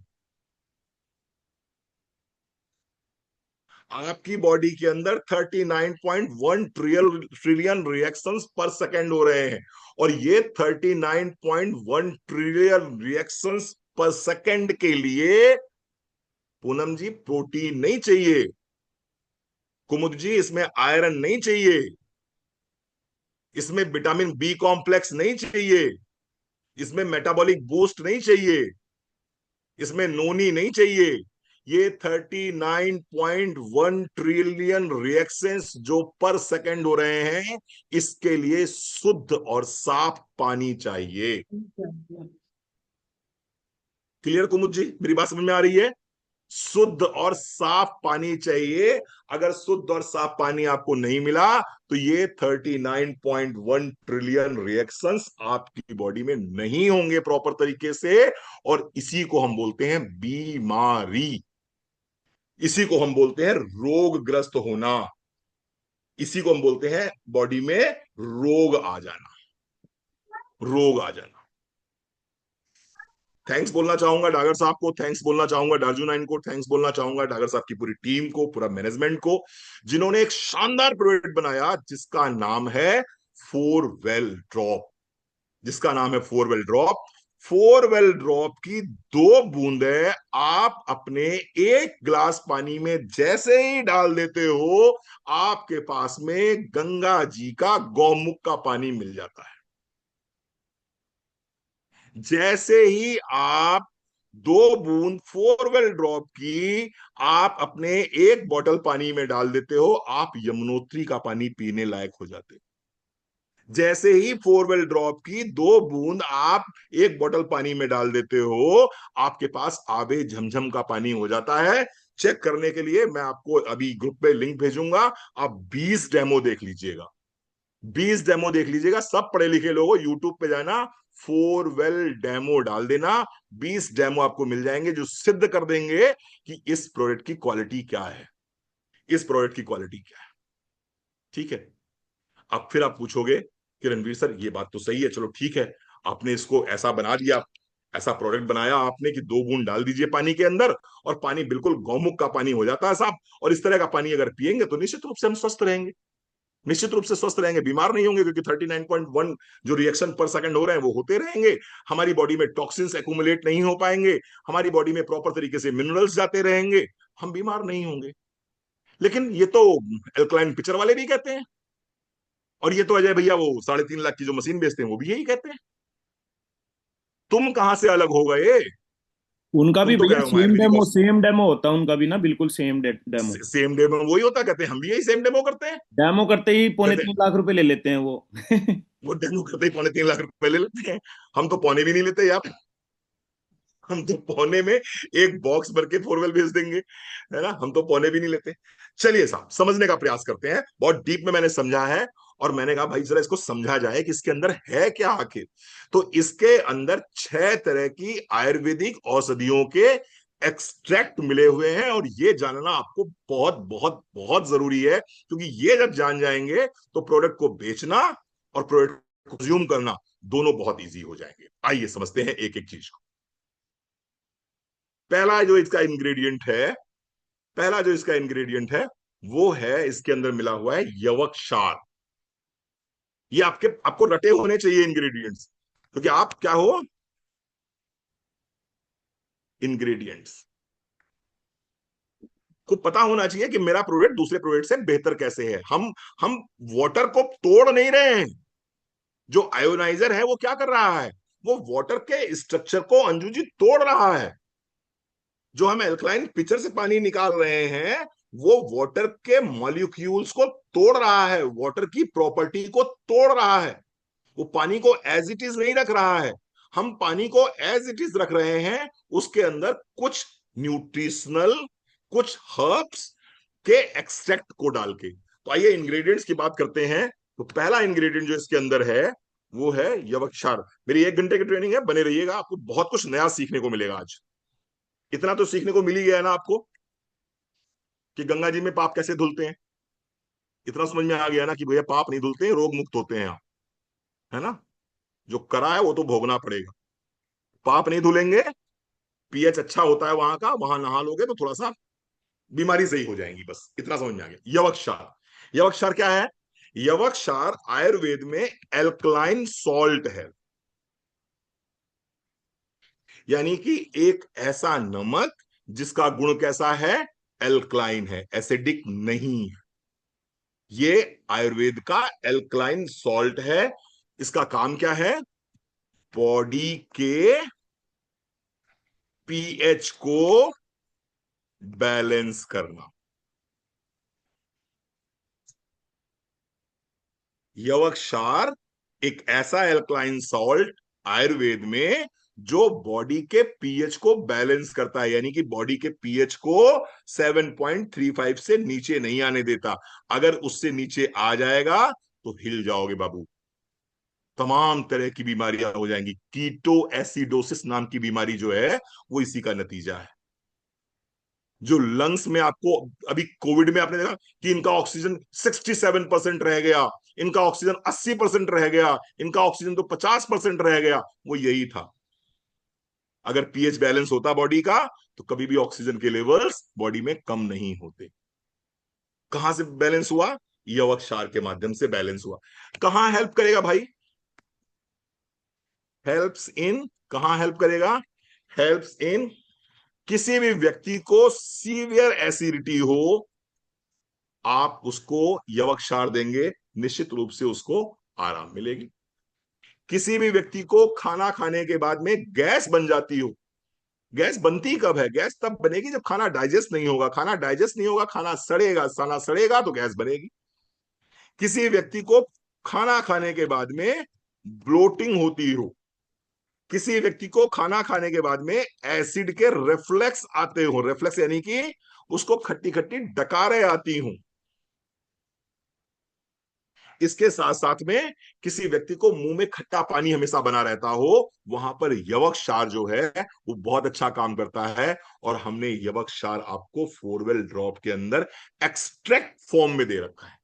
आपकी बॉडी के अंदर 39.1 ट्रिलियन रिएक्शंस पर सेकेंड हो रहे हैं, और ये 39.1 ट्रिलियन रिएक्शंस पर सेकेंड के लिए पूनम जी प्रोटीन नहीं चाहिए, कुमुद जी इसमें आयरन नहीं चाहिए, इसमें विटामिन बी कॉम्प्लेक्स नहीं चाहिए, इसमें मेटाबॉलिक बूस्ट नहीं चाहिए, इसमें नोनी नहीं चाहिए। ये 39.1 ट्रिलियन रिएक्शंस जो पर सेकेंड हो रहे हैं, इसके लिए शुद्ध और साफ पानी चाहिए। क्लियर कुमुद जी, मेरी बात समझ में आ रही है? शुद्ध और साफ पानी चाहिए। अगर शुद्ध और साफ पानी आपको नहीं मिला तो ये 39.1 ट्रिलियन रिएक्शंस आपकी बॉडी में नहीं होंगे प्रॉपर तरीके से, और इसी को हम बोलते हैं बीमारी, इसी को हम बोलते हैं रोगग्रस्त होना, इसी को हम बोलते हैं बॉडी में रोग आ जाना, रोग आ जाना। थैंक्स बोलना चाहूंगा डागर साहब को, थैंक्स बोलना चाहूंगा डार्जुनाइन को, थैंक्स बोलना चाहूंगा डागर साहब की पूरी टीम को, पूरा मैनेजमेंट को, जिन्होंने एक शानदार प्रोडक्ट बनाया जिसका नाम है फोर वेल ड्रॉप, जिसका नाम है four well drop. Four well drop की 2 बूंदें आप अपने एक ग्लास पानी में जैसे ही डाल देते हो, आपके पास में गंगा जी का गौमुख का पानी मिल जाता है। जैसे ही आप 2 बूंद फोरवेल ड्रॉप की आप अपने एक बोतल पानी में डाल देते हो, आप यमुनोत्री का पानी पीने लायक हो जाते हो। जैसे ही फोरवेल ड्रॉप की 2 बूंद आप एक बोतल पानी में डाल देते हो, आपके पास आबे झमझम का पानी हो जाता है। चेक करने के लिए मैं आपको अभी ग्रुप पे लिंक भेजूंगा, आप 20 डेमो देख लीजिएगा, 20 डेमो देख लीजिएगा। सब पढ़े लिखे लोगों यूट्यूब पे जाना, फोर वेल डेमो डाल देना, 20 डेमो आपको मिल जाएंगे जो सिद्ध कर देंगे कि इस प्रोडक्ट की क्वालिटी क्या है, इस प्रोडक्ट की क्वालिटी क्या है। ठीक है, अब फिर आप पूछोगे कि रणवीर सर ये बात तो सही है, चलो ठीक है, आपने इसको ऐसा बना दिया, ऐसा प्रोडक्ट बनाया आपने कि 2 बूंद डाल दीजिए पानी के अंदर और पानी बिल्कुल गौमुख का पानी हो जाता है साहब, और इस तरह का पानी अगर पिएंगे तो निश्चित रूप से हम स्वस्थ रहेंगे, निश्चित रूप से स्वस्थ रहेंगे, बीमार नहीं होंगे, क्योंकि 39.1 जो रिएक्शन पर सेकंड हो रहे हैं वो होते रहेंगे, हमारी बॉडी में टॉक्सिन्स एक्यूमुलेट नहीं हो पाएंगे, हमारी बॉडी में प्रॉपर तरीके से मिनरल्स जाते रहेंगे, हम बीमार नहीं होंगे। लेकिन ये तो एल्कलाइन पिक्चर वाले भी कहते हैं, और ये तो अजय भैया वो 3.5 लाख की जो मशीन बेचते हैं वो भी यही कहते हैं। तुम कहां से अलग हो गए? उनका भी तुम तो कह भैया रहे हो हम आयुर्वेदिक और सेम डेमो होता है उनका भी ना, बिल्कुल सेम डेमो। सेम डेमो वही होता, कहते हैं हम भी यही सेम डेमो करते हैं। डेमो करते ही पौने कहते हैं 3 लाख रुपए ले लेते हैं वो। वो डेमो करते ही 3.5 लाख रुपए ले लेते हैं, हम तो पौने भी नहीं लेते यार, हम तो पौने में एक बॉक्स भर के फोरवेल भेज देंगे, है ना, हम तो पौने भी नहीं लेते। चलिए साहब समझने का प्रयास करते हैं, बहुत डीप में मैंने समझा है, और मैंने कहा भाई जरा इसको समझा जाए कि इसके अंदर है क्या आखिर। तो इसके अंदर 6 तरह की आयुर्वेदिक औषधियों के एक्सट्रैक्ट मिले हुए हैं, और ये जानना आपको बहुत बहुत बहुत जरूरी है, क्योंकि ये जब जान जाएंगे तो प्रोडक्ट को बेचना और प्रोडक्ट को कंज्यूम करना दोनों बहुत इजी हो जाएंगे। आइए समझते हैं एक एक चीज को। पहला जो इसका इंग्रेडिएंट है, पहला जो इसका इंग्रेडिएंट है वो है, इसके अंदर मिला हुआ है यवक क्षार। ये आपको रटे होने चाहिए इंग्रेडिएंट्स, क्योंकि आप क्या हो, इंग्रेडिएंट्स को पता होना चाहिए कि मेरा प्रोडक्ट दूसरे प्रोडक्ट से बेहतर कैसे है। हम वाटर को तोड़ नहीं रहे हैं, जो आयोनाइजर है वो क्या कर रहा है, वो वाटर के स्ट्रक्चर को अंजू जी तोड़ रहा है। जो हम एल्कलाइन पिक्चर से पानी निकाल रहे हैं वो वाटर के मॉलिक्यूल्स को तोड़ रहा है, वाटर की प्रॉपर्टी को तोड़ रहा है, वो पानी को एज इट इज नहीं रख रहा है। हम पानी को एज इट इज रख रहे हैं, उसके अंदर कुछ न्यूट्रिशनल, कुछ हर्ब्स के एक्सट्रैक्ट को डाल के। तो आइए इंग्रेडिएंट्स की बात करते हैं। तो पहला इंग्रेडिएंट जो इसके अंदर है वो है यवक क्षार। मेरी 1 घंटे की ट्रेनिंग है, बने रहिएगा, आपको बहुत कुछ नया सीखने को मिलेगा आज। इतना तो सीखने को मिल ही गया है ना आपको कि गंगा जी में पाप कैसे धुलते हैं, इतना समझ में आ गया ना कि भैया पाप नहीं धुलते हैं, रोग मुक्त होते हैं आप, है ना। जो करा है वो तो भोगना पड़ेगा, पाप नहीं धुलेंगे, पीएच अच्छा होता है वहां का, वहां नहा लोगे तो थोड़ा सा बीमारी सही हो जाएंगी, बस इतना समझ में आ गया। यवक क्षार, यवक क्षार क्या है? यवक क्षार आयुर्वेद में एल्कलाइन सॉल्ट है, यानी कि एक ऐसा नमक जिसका गुण कैसा है, एल्कलाइन है, एसिडिक नहीं है। ये आयुर्वेद का एल्कलाइन सॉल्ट है। इसका काम क्या है, बॉडी के पीएच को बैलेंस करना। यवक क्षार एक ऐसा एल्कलाइन सॉल्ट आयुर्वेद में जो बॉडी के पीएच को बैलेंस करता है, यानी कि बॉडी के पीएच को 7.35 से नीचे नहीं आने देता। अगर उससे नीचे आ जाएगा तो हिल जाओगे बाबू, तमाम तरह की बीमारियां हो जाएंगी। कीटो एसिडोसिस नाम की बीमारी जो है वो इसी का नतीजा है। जो लंग्स में आपको अभी कोविड में आपने देखा कि इनका ऑक्सीजन 67% रह गया, इनका ऑक्सीजन 80% रह गया, इनका ऑक्सीजन तो 50% रह गया, वो यही था। अगर पीएच बैलेंस होता बॉडी का तो कभी भी ऑक्सीजन के लेवल्स बॉडी में कम नहीं होते। कहां से बैलेंस हुआ? यवक्षार के माध्यम से बैलेंस हुआ। कहां हेल्प करेगा भाई? हेल्प्स इन, कहां हेल्प करेगा? हेल्प्स इन, किसी भी व्यक्ति को सीवियर एसिडिटी हो, आप उसको यवक्षार देंगे, निश्चित रूप से उसको आराम मिलेगी। किसी भी व्यक्ति को खाना खाने के बाद में गैस बन जाती हो, गैस बनती कब है? गैस तब बनेगी जब खाना डाइजेस्ट नहीं होगा। खाना डाइजेस्ट नहीं होगा, खाना सड़ेगा, खाना सड़ेगा तो गैस बनेगी। किसी व्यक्ति को खाना खाने के बाद में ब्लोटिंग होती हो, किसी व्यक्ति को खाना खाने के बाद में एसिड के रिफ्लेक्स आते हो, रिफ्लेक्स यानी कि उसको खट्टी खट्टी डकारें आती हूं, इसके साथ साथ में किसी व्यक्ति को मुंह में खट्टा पानी हमेशा बना रहता हो, वहां पर यवक्षार जो है वो बहुत अच्छा काम करता है। और हमने यवक्षार आपको 4वेल ड्रॉप के अंदर एक्सट्रैक्ट फॉर्म में दे रखा है,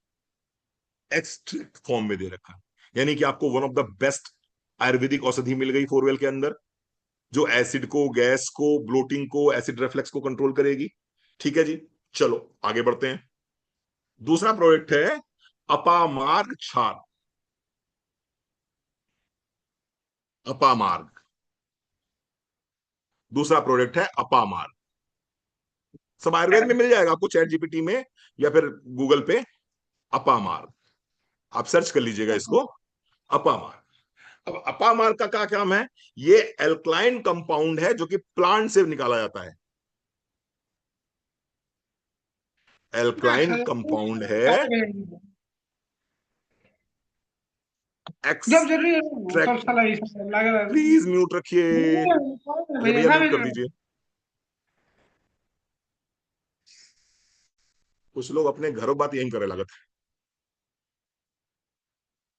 एक्सट्रैक्ट फॉर्म में दे रखा है, यानी कि आपको one of the best Ayurvedic औषधि मिल गई 4वेल के अंदर, जो एसिड को, गैस को, ब्लोटिंग को, एसिड रिफ्लेक्स को कंट्रोल करेगी। ठीक है जी, चलो आगे बढ़ते हैं। दूसरा प्रोडक्ट है अपामार्ग क्षार। अपामार्ग, दूसरा प्रोडक्ट है अपामार्ग। सब आयुर्वेद में मिल जाएगा आपको, चैट जीपीटी में या फिर गूगल पे, अपामार्ग आप सर्च कर लीजिएगा इसको, अपामार्ग। अब अपामार्ग का क्या काम है? ये एल्कलाइन कंपाउंड है जो कि प्लांट से निकाला जाता है। एल्कलाइन कंपाउंड है, जब जरूरी है तब एक्सट्रैक्ट। साला ये सब लागेला। प्लीज म्यूट रखिए, अरे भैया म्यूट कर दीजिए। कुछ लोग अपने घरों बात यही करे लागत।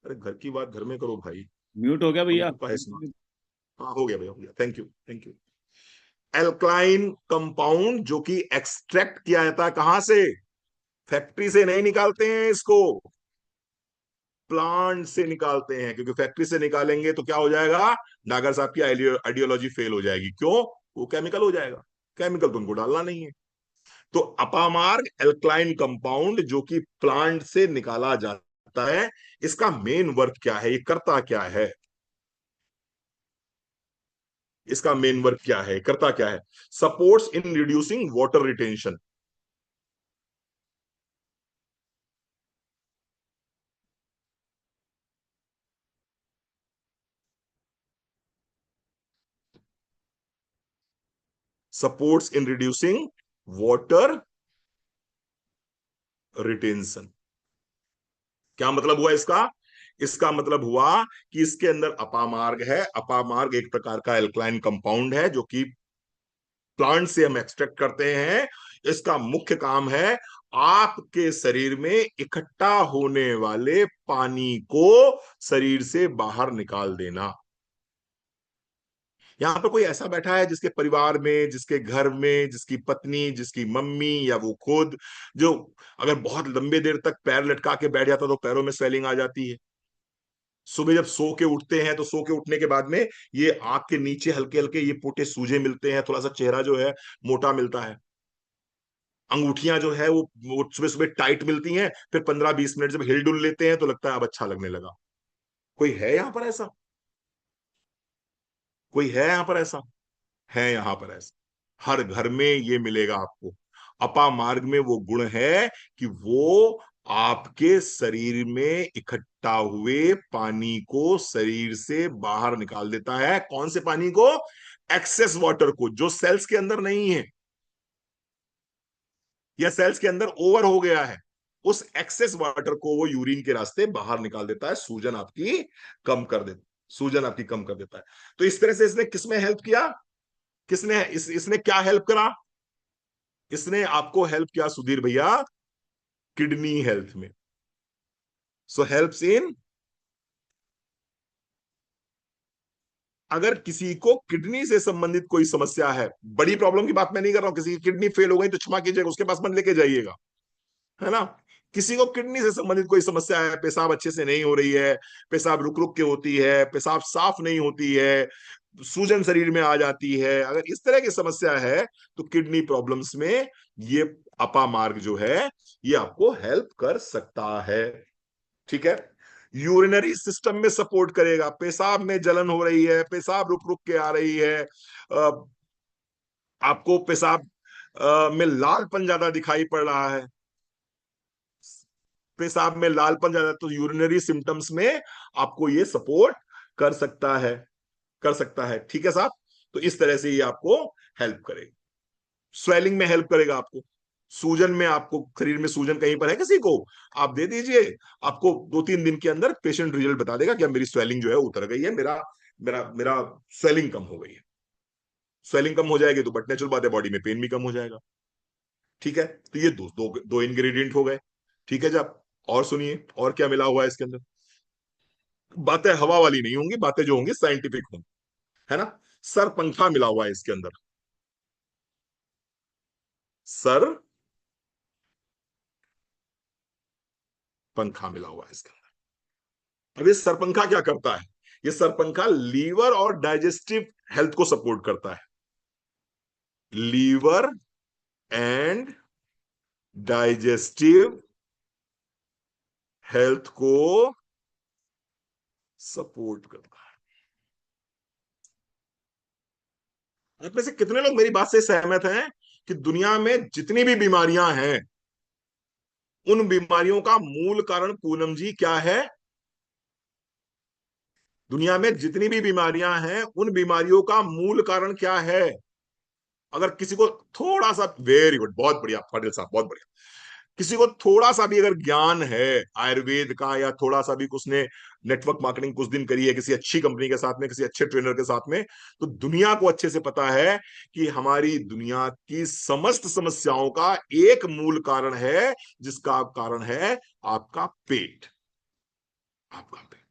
अरे घर की बात घर में करो भाई, म्यूट हो गया भैया। हमको काहे सुना। हाँ हो गया भैया, हो गया, thank you thank you. Alkaline compound जो कि एक्सट्रैक्ट किया जाता है कहां से? फैक्ट्री से नहीं निकालते हैं इसको, प्लांट से निकालते हैं, क्योंकि फैक्ट्री से निकालेंगे तो क्या हो जाएगा? नागर साहब की आइडियोलॉजी फेल हो जाएगी। क्यों? वो केमिकल हो जाएगा, केमिकल तो उनको डालना नहीं है। तो अपामार्ग एल्कलाइन कंपाउंड जो कि प्लांट से निकाला जाता है, इसका मेन वर्क क्या है, ये करता क्या है? इसका मेन वर्क क्या है, करता क्या है? Supports in reducing water retention. Supports in reducing water retention. क्या मतलब हुआ इसका? इसका मतलब हुआ कि इसके अंदर अपामार्ग है। अपामार्ग एक प्रकार का एल्कलाइन कंपाउंड है जो कि प्लांट से हम एक्सट्रैक्ट करते हैं। इसका मुख्य काम है आपके शरीर में इकट्ठा होने वाले पानी को शरीर से बाहर निकाल देना। यहां पर कोई ऐसा बैठा है जिसके परिवार में, जिसके घर में, जिसकी पत्नी, जिसकी मम्मी या वो खुद, जो अगर बहुत लंबे देर तक पैर लटका के बैठ जाता तो पैरों में स्वेलिंग आ जाती है। सुबह जब सो के उठते हैं तो सो के उठने के बाद में ये आंख के नीचे हल्के हल्के ये पोटे सूजे मिलते हैं, थोड़ा सा चेहरा जो है मोटा मिलता है, अंगूठियां जो है वो सुबह सुबह टाइट मिलती हैं, फिर 15-20 मिनट जब हिल डुल लेते हैं तो लगता है अब अच्छा लगने लगा। कोई है यहां पर ऐसा? कोई है यहां पर ऐसा? है यहां पर ऐसा। हर घर में ये मिलेगा आपको। अपा मार्ग में वो गुण है कि वो आपके शरीर में इकट्ठा हुए पानी को शरीर से बाहर निकाल देता है। कौन से पानी को? एक्सेस वाटर को, जो सेल्स के अंदर नहीं है या सेल्स के अंदर ओवर हो गया है, उस एक्सेस वाटर को वो यूरिन के रास्ते बाहर निकाल देता है, सूजन आपकी कम कर देता है। सूजन आपकी कम कर देता है। तो इस तरह से इसने किसमें हेल्प किया, इसने क्या हेल्प करा, इसने आपको हेल्प किया सुधीर भैया किडनी हेल्थ में। सो हेल्प्स इन, अगर किसी को किडनी से संबंधित कोई समस्या है, बड़ी प्रॉब्लम की बात मैं नहीं कर रहा हूं, किसी की किडनी फेल हो गई तो क्षमा कीजिएगा उसके पास मत लेके जाइएगा, है ना। किसी को किडनी से संबंधित कोई समस्या है, पेशाब अच्छे से नहीं हो रही है, पेशाब रुक रुक के होती है, पेशाब साफ नहीं होती है, सूजन शरीर में आ जाती है, अगर इस तरह की समस्या है तो किडनी प्रॉब्लम्स में ये अपा मार्ग जो है ये आपको हेल्प कर सकता है। ठीक है। यूरिनरी सिस्टम में सपोर्ट करेगा, पेशाब में जलन हो रही है, पेशाब रुक रुक के आ रही है, आपको पेशाब में लालपन ज्यादा दिखाई पड़ रहा है, पेशाब में लालपन ज्यादा, तो यूरिनरी सिम्टम्स में आपको ये सपोर्ट कर सकता है, कर सकता है। ठीक है साहब। तो इस तरह से ये आपको हेल्प करेगा। स्वेलिंग में हेल्प करेगा आपको, सूजन में, आपको शरीर में सूजन कहीं पर है किसी को, आप दे दीजिए, आपको 2-3 दिन के अंदर पेशेंट रिजल्ट बता देगा कि अब मेरी स्वेलिंग जो है उतर गई है, मेरा मेरा मेरा स्वेलिंग कम हो गई है। स्वेलिंग कम हो जाएगी तो बट नेचुरल बात है बॉडी में पेन भी कम हो जाएगा। ठीक है। तो ये दो इंग्रेडिएंट हो गए। ठीक है जब, और सुनिए और क्या मिला हुआ है इसके अंदर। बातें हवा वाली नहीं होंगी, बातें जो होंगी साइंटिफिक होंगी, है ना। सर पंखा मिला हुआ है इसके अंदर, सर पंखा मिला हुआ है इसके अंदर। अब ये सरपंखा क्या करता है, ये सरपंखा लीवर और डाइजेस्टिव हेल्थ को सपोर्ट करता है, लीवर एंड डाइजेस्टिव हेल्थ को सपोर्ट करता है। आप में से कितने लोग मेरी बात से सहमत हैं कि दुनिया में जितनी भी बीमारियां हैं उन बीमारियों का मूल कारण पूनम जी क्या है, दुनिया में जितनी भी बीमारियां हैं उन बीमारियों का मूल कारण क्या है। अगर किसी को थोड़ा सा, वेरी गुड, बहुत बढ़िया पाटिल साहब, बहुत बढ़िया, किसी को थोड़ा सा भी अगर ज्ञान है आयुर्वेद का, या थोड़ा सा भी उसने नेटवर्क मार्केटिंग कुछ दिन करी है किसी अच्छी कंपनी के साथ में, किसी अच्छे ट्रेनर के साथ में, तो दुनिया को अच्छे से पता है कि हमारी दुनिया की समस्त समस्याओं का एक मूल कारण है, जिसका कारण है आपका पेट, आपका पेट।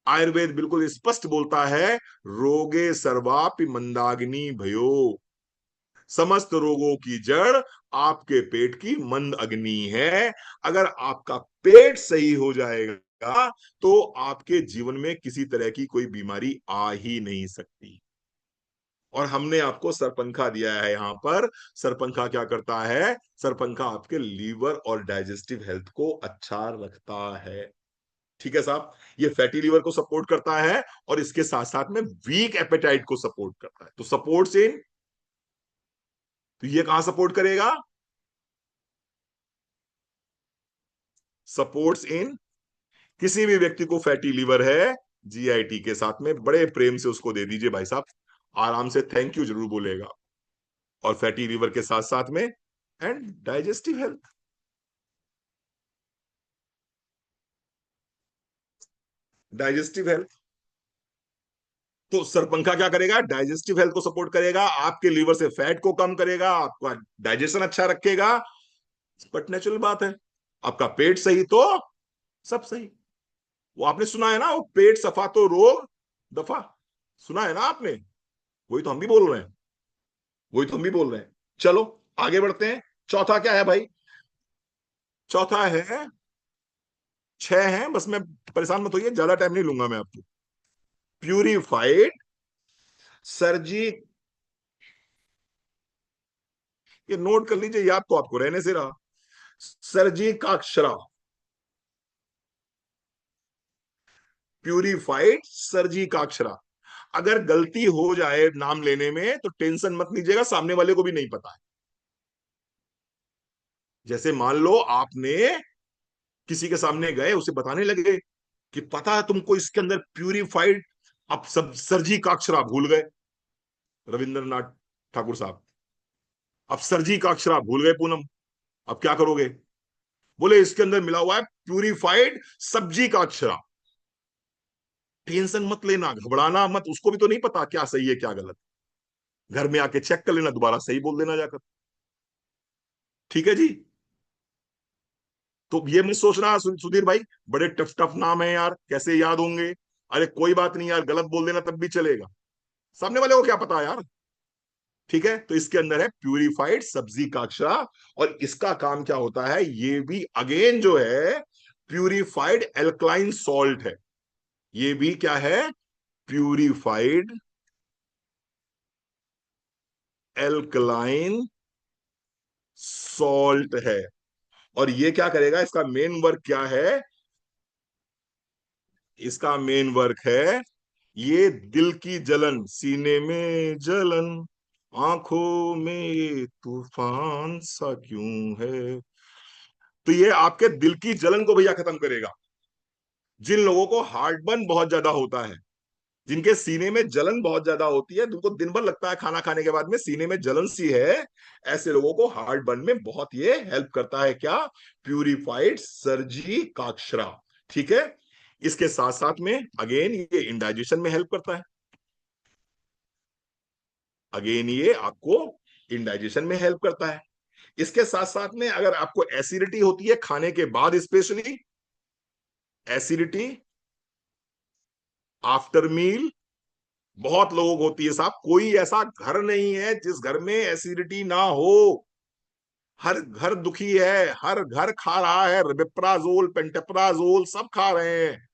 आयुर्वेद बिल्कुल स्पष्ट बोलता है, रोगे सर्वापि मंदाग्नि भयो, समस्त रोगों की जड़ आपके पेट की मंद अग्नि है। अगर आपका पेट सही हो जाएगा तो आपके जीवन में किसी तरह की कोई बीमारी आ ही नहीं सकती। और हमने आपको सरपंखा दिया है यहां पर। सरपंखा क्या करता है, सरपंखा आपके लीवर और डाइजेस्टिव हेल्थ को अच्छा रखता है। ठीक है साहब। ये फैटी लीवर को सपोर्ट करता है और इसके साथ साथ में वीक एपेटाइट को सपोर्ट करता है। तो सपोर्ट्स इन, तो ये कहां सपोर्ट करेगा, सपोर्ट्स इन, किसी भी व्यक्ति को फैटी लीवर है, जीआईटी के साथ में बड़े प्रेम से उसको दे दीजिए भाई साहब, आराम से थैंक यू जरूर बोलेगा। और फैटी लीवर के साथ साथ में and digestive health, digestive health. तो सरपंखा क्या करेगा, डाइजेस्टिव हेल्थ को सपोर्ट करेगा, आपके लीवर से फैट को कम करेगा, आपका डाइजेशन अच्छा रखेगा। बट नेचुरल बात है, आपका पेट सही तो सब सही। वो आपने सुना है ना, वो पेट सफा तो रोग दफा, सुना है ना आपने, वही तो हम भी बोल रहे हैं, वही तो हम भी बोल रहे हैं। चलो आगे बढ़ते हैं। चौथा क्या है भाई, चौथा है, 6 है बस, मैं परेशान मत होइए, ज्यादा टाइम नहीं लूंगा मैं आपको। प्यूरिफाइड सर्जी, ये नोट कर लीजिए, याद तो आपको रहने से रहा, सर्जी का अक्षरा, प्यूरिफाइड सर्जी का अक्षरा। अगर गलती हो जाए नाम लेने में तो टेंशन मत लीजिएगा, सामने वाले को भी नहीं पता है। जैसे मान लो आपने किसी के सामने गए, उसे बताने लगे कि पता है तुमको इसके अंदर प्यूरिफाइड, अब सब सर्जी का अक्षरा भूल गए, रविंद्रनाथ ठाकुर साहब, अब सर्जी का अक्षरा भूल गए पूनम, अब क्या करोगे, बोले इसके अंदर मिला हुआ है प्यूरिफाइड सब्जी का अक्षरा। टेंशन मत लेना, घबराना मत, उसको भी तो नहीं पता क्या सही है क्या गलत। घर में आके चेक कर लेना, दोबारा सही बोल देना जाकर। ठीक है जी। तो ये मत सोचना सुधीर भाई बड़े टफ टफ नाम है यार, कैसे याद होंगे। अरे कोई बात नहीं यार, गलत बोल देना तब भी चलेगा, सामने वाले को क्या पता यार। ठीक है, तो इसके अंदर है प्यूरिफाइड सब्जी का अक्षरा। और इसका काम क्या होता है, ये भी अगेन जो है प्यूरिफाइड एल्कलाइन सॉल्ट है। ये भी क्या है, प्यूरिफाइड एल्कलाइन सॉल्ट है। और ये क्या करेगा, इसका मेन वर्क क्या है, इसका मेन वर्क है ये दिल की जलन, सीने में जलन, आंखों में ये तूफान सा क्यों है, तो ये आपके दिल की जलन को भैया खत्म करेगा। जिन लोगों को हार्ट बर्न बहुत ज्यादा होता है, जिनके सीने में जलन बहुत ज्यादा होती है, जिनको दिन भर लगता है खाना खाने के बाद में सीने में जलन सी है, ऐसे लोगों को हार्ट बर्न में बहुत ये हेल्प करता है क्या, प्यूरिफाइड सर्जी काक्षरा। ठीक है, इसके साथ साथ में अगेन ये इंडाइजेशन में हेल्प करता है। अगेन ये आपको इंडाइजेशन में हेल्प करता है। इसके साथ साथ में अगर आपको एसिडिटी होती है खाने के बाद, स्पेशली एसिडिटी आफ्टर मील, बहुत लोगों को होती है साहब, कोई ऐसा घर नहीं है जिस घर में एसिडिटी ना हो। हर घर दुखी है, हर घर खा रहा है रिबेप्राजोल पेंटेप्राजोल सब खा रहे हैं।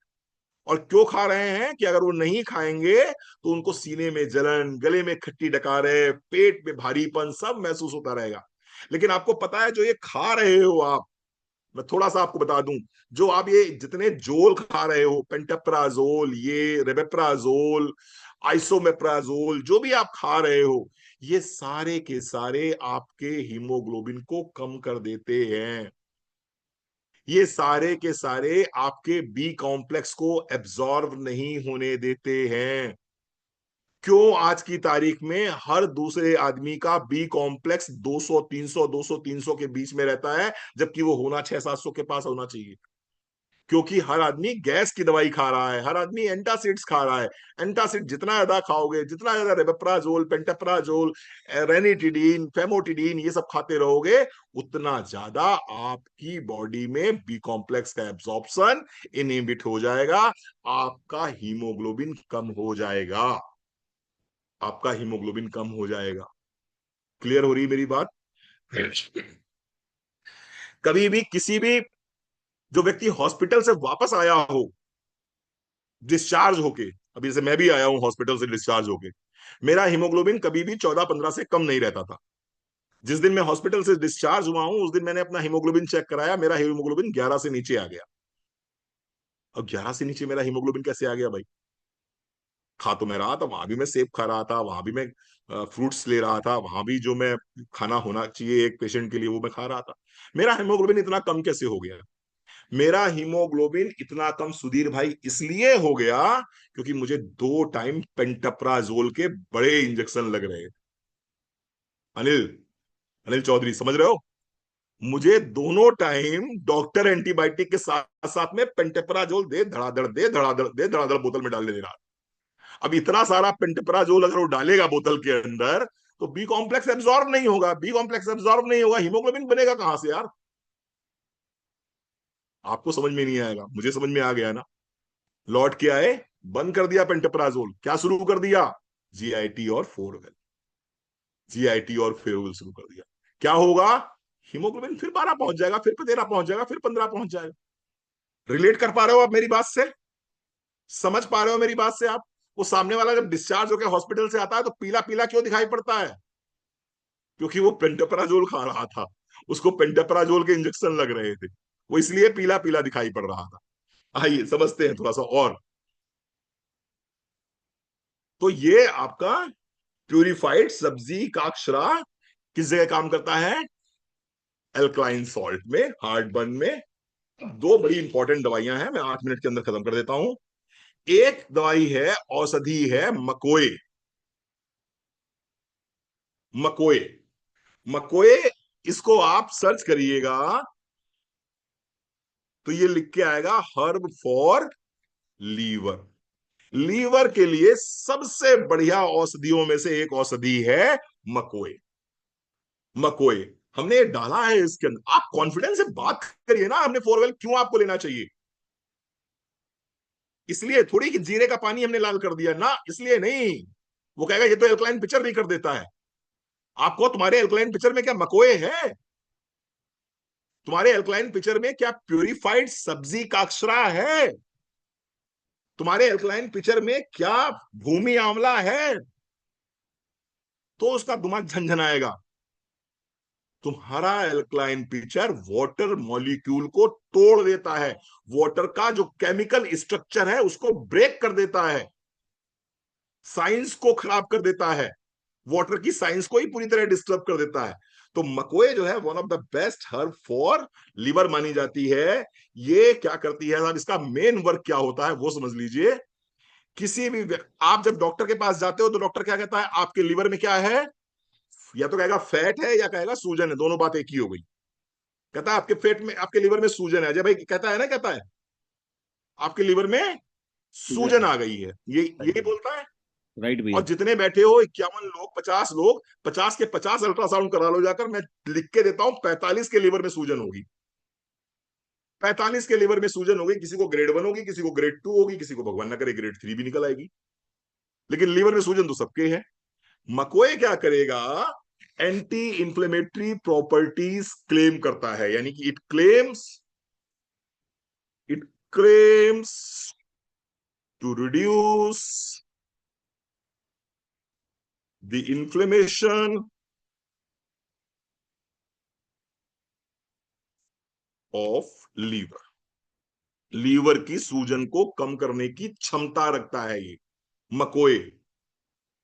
और क्यों खा रहे हैं कि अगर वो नहीं खाएंगे तो उनको सीने में जलन, गले में खट्टी डकारें, पेट में भारीपन सब महसूस होता रहेगा। लेकिन आपको पता है जो ये खा रहे हो आप, मैं थोड़ा सा आपको बता दूं, जो आप ये जितने जोल खा रहे हो, पेंटाप्राजोल, ये रेबेप्राजोल, आइसोमेप्राजोल, जो भी आप खा रहे हो, ये सारे के सारे आपके हीमोग्लोबिन को कम कर देते हैं। ये सारे के सारे आपके बी कॉम्प्लेक्स को एब्जॉर्ब नहीं होने देते हैं। क्यों आज की तारीख में हर दूसरे आदमी का बी कॉम्प्लेक्स 200 300 200 300 के बीच में रहता है, जबकि वो होना 600 700 के पास होना चाहिए। क्योंकि हर आदमी गैस की दवाई खा रहा है, हर आदमी एंटासिड्स खा रहा है। एंटासिड जितना ज्यादा खाओगे, जितना ज्यादा रेबेप्राजोल पेंटाप्राजोल रेनिटिडीन फेमोटिडीन ये सब खाते रहोगे, उतना ज्यादा आपकी बॉडी में बी कॉम्प्लेक्स का एब्जॉर्प्शन इनहिबिट हो जाएगा, आपका हीमोग्लोबिन कम हो जाएगा, आपका हीमोग्लोबिन कम हो जाएगा। क्लियर हो रही मेरी बात। कभी भी किसी भी जो व्यक्ति हॉस्पिटल से वापस आया हो डिस्चार्ज होके, अभी जैसे मैं भी आया हूं हॉस्पिटल से डिस्चार्ज होके, मेरा हीमोग्लोबिन कभी भी 14-15 से कम नहीं रहता था। जिस दिन मैं हॉस्पिटल से डिस्चार्ज हुआ हूं उस दिन मैंने अपना हीमोग्लोबिन चेक कराया, मेरा हीमोग्लोबिन 11 से नीचे आ गया। अब 11 से नीचे मेरा हीमोग्लोबिन कैसे आ गया भाई, खा तो मैं रहा था, वहां भी मैं सेब खा रहा था, वहां भी मैं फ्रूट्स ले रहा था, वहां भी जो मैं खाना होना चाहिए एक पेशेंट के लिए वो मैं खा रहा था, मेरा हीमोग्लोबिन इतना कम कैसे हो गया। मेरा हीमोग्लोबिन इतना कम सुधीर भाई इसलिए हो गया क्योंकि मुझे 2 टाइम पेंटाप्राजोल के बड़े इंजेक्शन लग रहे। अनिल, अनिल चौधरी समझ रहे हो, मुझे दोनों टाइम डॉक्टर एंटीबायोटिक के साथ साथ में पेंटेप्राजोल दे धड़ाधड़ बोतल में डालने दे रहा। अब इतना सारा पेंटेप्राजोल अगर वो डालेगा बोतल के अंदर तो बी कॉम्प्लेक्स एब्जॉर्ब नहीं होगा, बी कॉम्प्लेक्स एब्जॉर्ब नहीं होगा, हीमोग्लोबिन बनेगा कहां से यार। आपको समझ में नहीं आएगा, मुझे समझ में आ गया ना। लौट के आए, बंद कर दिया पेंटाप्राजोल, क्या शुरू कर दिया, जीआईटी और फोरवेल, जीआईटी और फेरोवेल शुरू कर दिया। क्या होगा, हीमोग्लोबिन फिर 12 पहुंच जाएगा, फिर 13 पहुंच जाएगा, फिर 15 पहुंच जाएगा। रिलेट कर पा रहे हो आप मेरी बात से, समझ पा रहे हो मेरी बात से आप। वो सामने वाला जब डिस्चार्ज होकर हॉस्पिटल से आता है तो पीला पीला क्यों दिखाई पड़ता है, क्योंकि वो पेंटाप्राजोल खा रहा था, उसको पेंटाप्राजोल के इंजेक्शन लग रहे थे, वो इसलिए पीला पीला दिखाई पड़ रहा था। आइए समझते हैं थोड़ा सा और। तो ये आपका प्यूरिफाइड सब्जी का अक्षरा किस जगह काम करता है, एल्कलाइन सॉल्ट में, हार्ट बर्न में। 2 बड़ी इंपॉर्टेंट दवाइयां हैं, मैं 8 मिनट के अंदर खत्म कर देता हूं। एक दवाई है, औषधि है मकोए, मकोए, मकोए, इसको आप सर्च करिएगा तो ये लिख के आएगा हर्ब फॉर लीवर। लीवर के लिए सबसे बढ़िया औषधियों में से एक औषधि है मकोए। मकोए हमने ये डाला है इसके अंदर। आप कॉन्फिडेंस से बात करिए ना, हमने फोरवेल क्यों आपको लेना चाहिए। इसलिए थोड़ी कि जीरे का पानी हमने लाल कर दिया ना, इसलिए नहीं। वो कहेगा ये तो एल्कलाइन पिक्चर भी कर देता है। आपको तुम्हारे एल्कलाइन पिक्चर में क्या मकोए है? तुम्हारे एल्कलाइन पिक्चर में क्या प्यूरिफाइड सब्जी का अक्षरा है? तुम्हारे एल्कलाइन पिक्चर में क्या भूमि आंवला है? तो उसका दिमाग झंझनाएगा। तुम्हारा एल्कलाइन पिक्चर वाटर मॉलिक्यूल को तोड़ देता है, वाटर का जो केमिकल स्ट्रक्चर है उसको ब्रेक कर देता है, साइंस को खराब कर देता है, वाटर की साइंस को ही पूरी तरह डिस्टर्ब कर देता है। तो मकोए जो है one of the best herb for liver मानी जाती है। ये क्या करती है साहब, इसका मेन वर्क क्या होता है वो समझ लीजिए। किसी भी आप जब डॉक्टर के पास जाते हो तो डॉक्टर क्या कहता है, आपके लीवर में क्या है? या तो कहेगा फैट है या कहेगा सूजन है, दोनों बात एक ही हो गई। कहता है आपके पेट में, आपके लीवर में सूजन है। अजय भाई कहता है ना, कहता है आपके लीवर में सूजन आ गई है, ये यही बोलता है। राइट भैया। और जितने बैठे हो 51 लोग, 50 लोग, 50 के 50 अल्ट्रासाउंड करा लो जाकर, मैं लिख के देता हूं 45 के लीवर में सूजन होगी। 45 के लीवर में सूजन होगी, किसी को ग्रेड 1 होगी, किसी को ग्रेड 2 होगी, किसी को भगवान ना करे ग्रेड 3 भी निकल आएगी। लेकिन लीवर में सूजन तो सबके है। मकोए क्या करेगा, एंटी इंफ्लेमेटरी प्रॉपर्टीज क्लेम करता है, यानी कि it claims to reduce the inflammation of liver. Liver की सूजन को कम करने की क्षमता रखता है ये मकोए।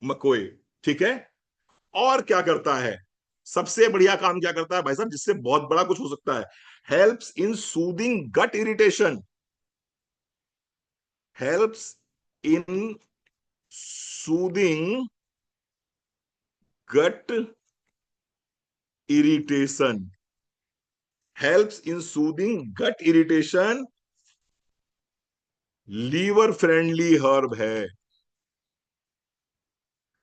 मकोए ठीक है। और क्या करता है, सबसे बढ़िया काम क्या करता है भाई साहब, जिससे बहुत बड़ा कुछ हो सकता है, helps in soothing gut irritation. Helps in soothing gut irritation. Helps in soothing gut irritation. Liver friendly herb है।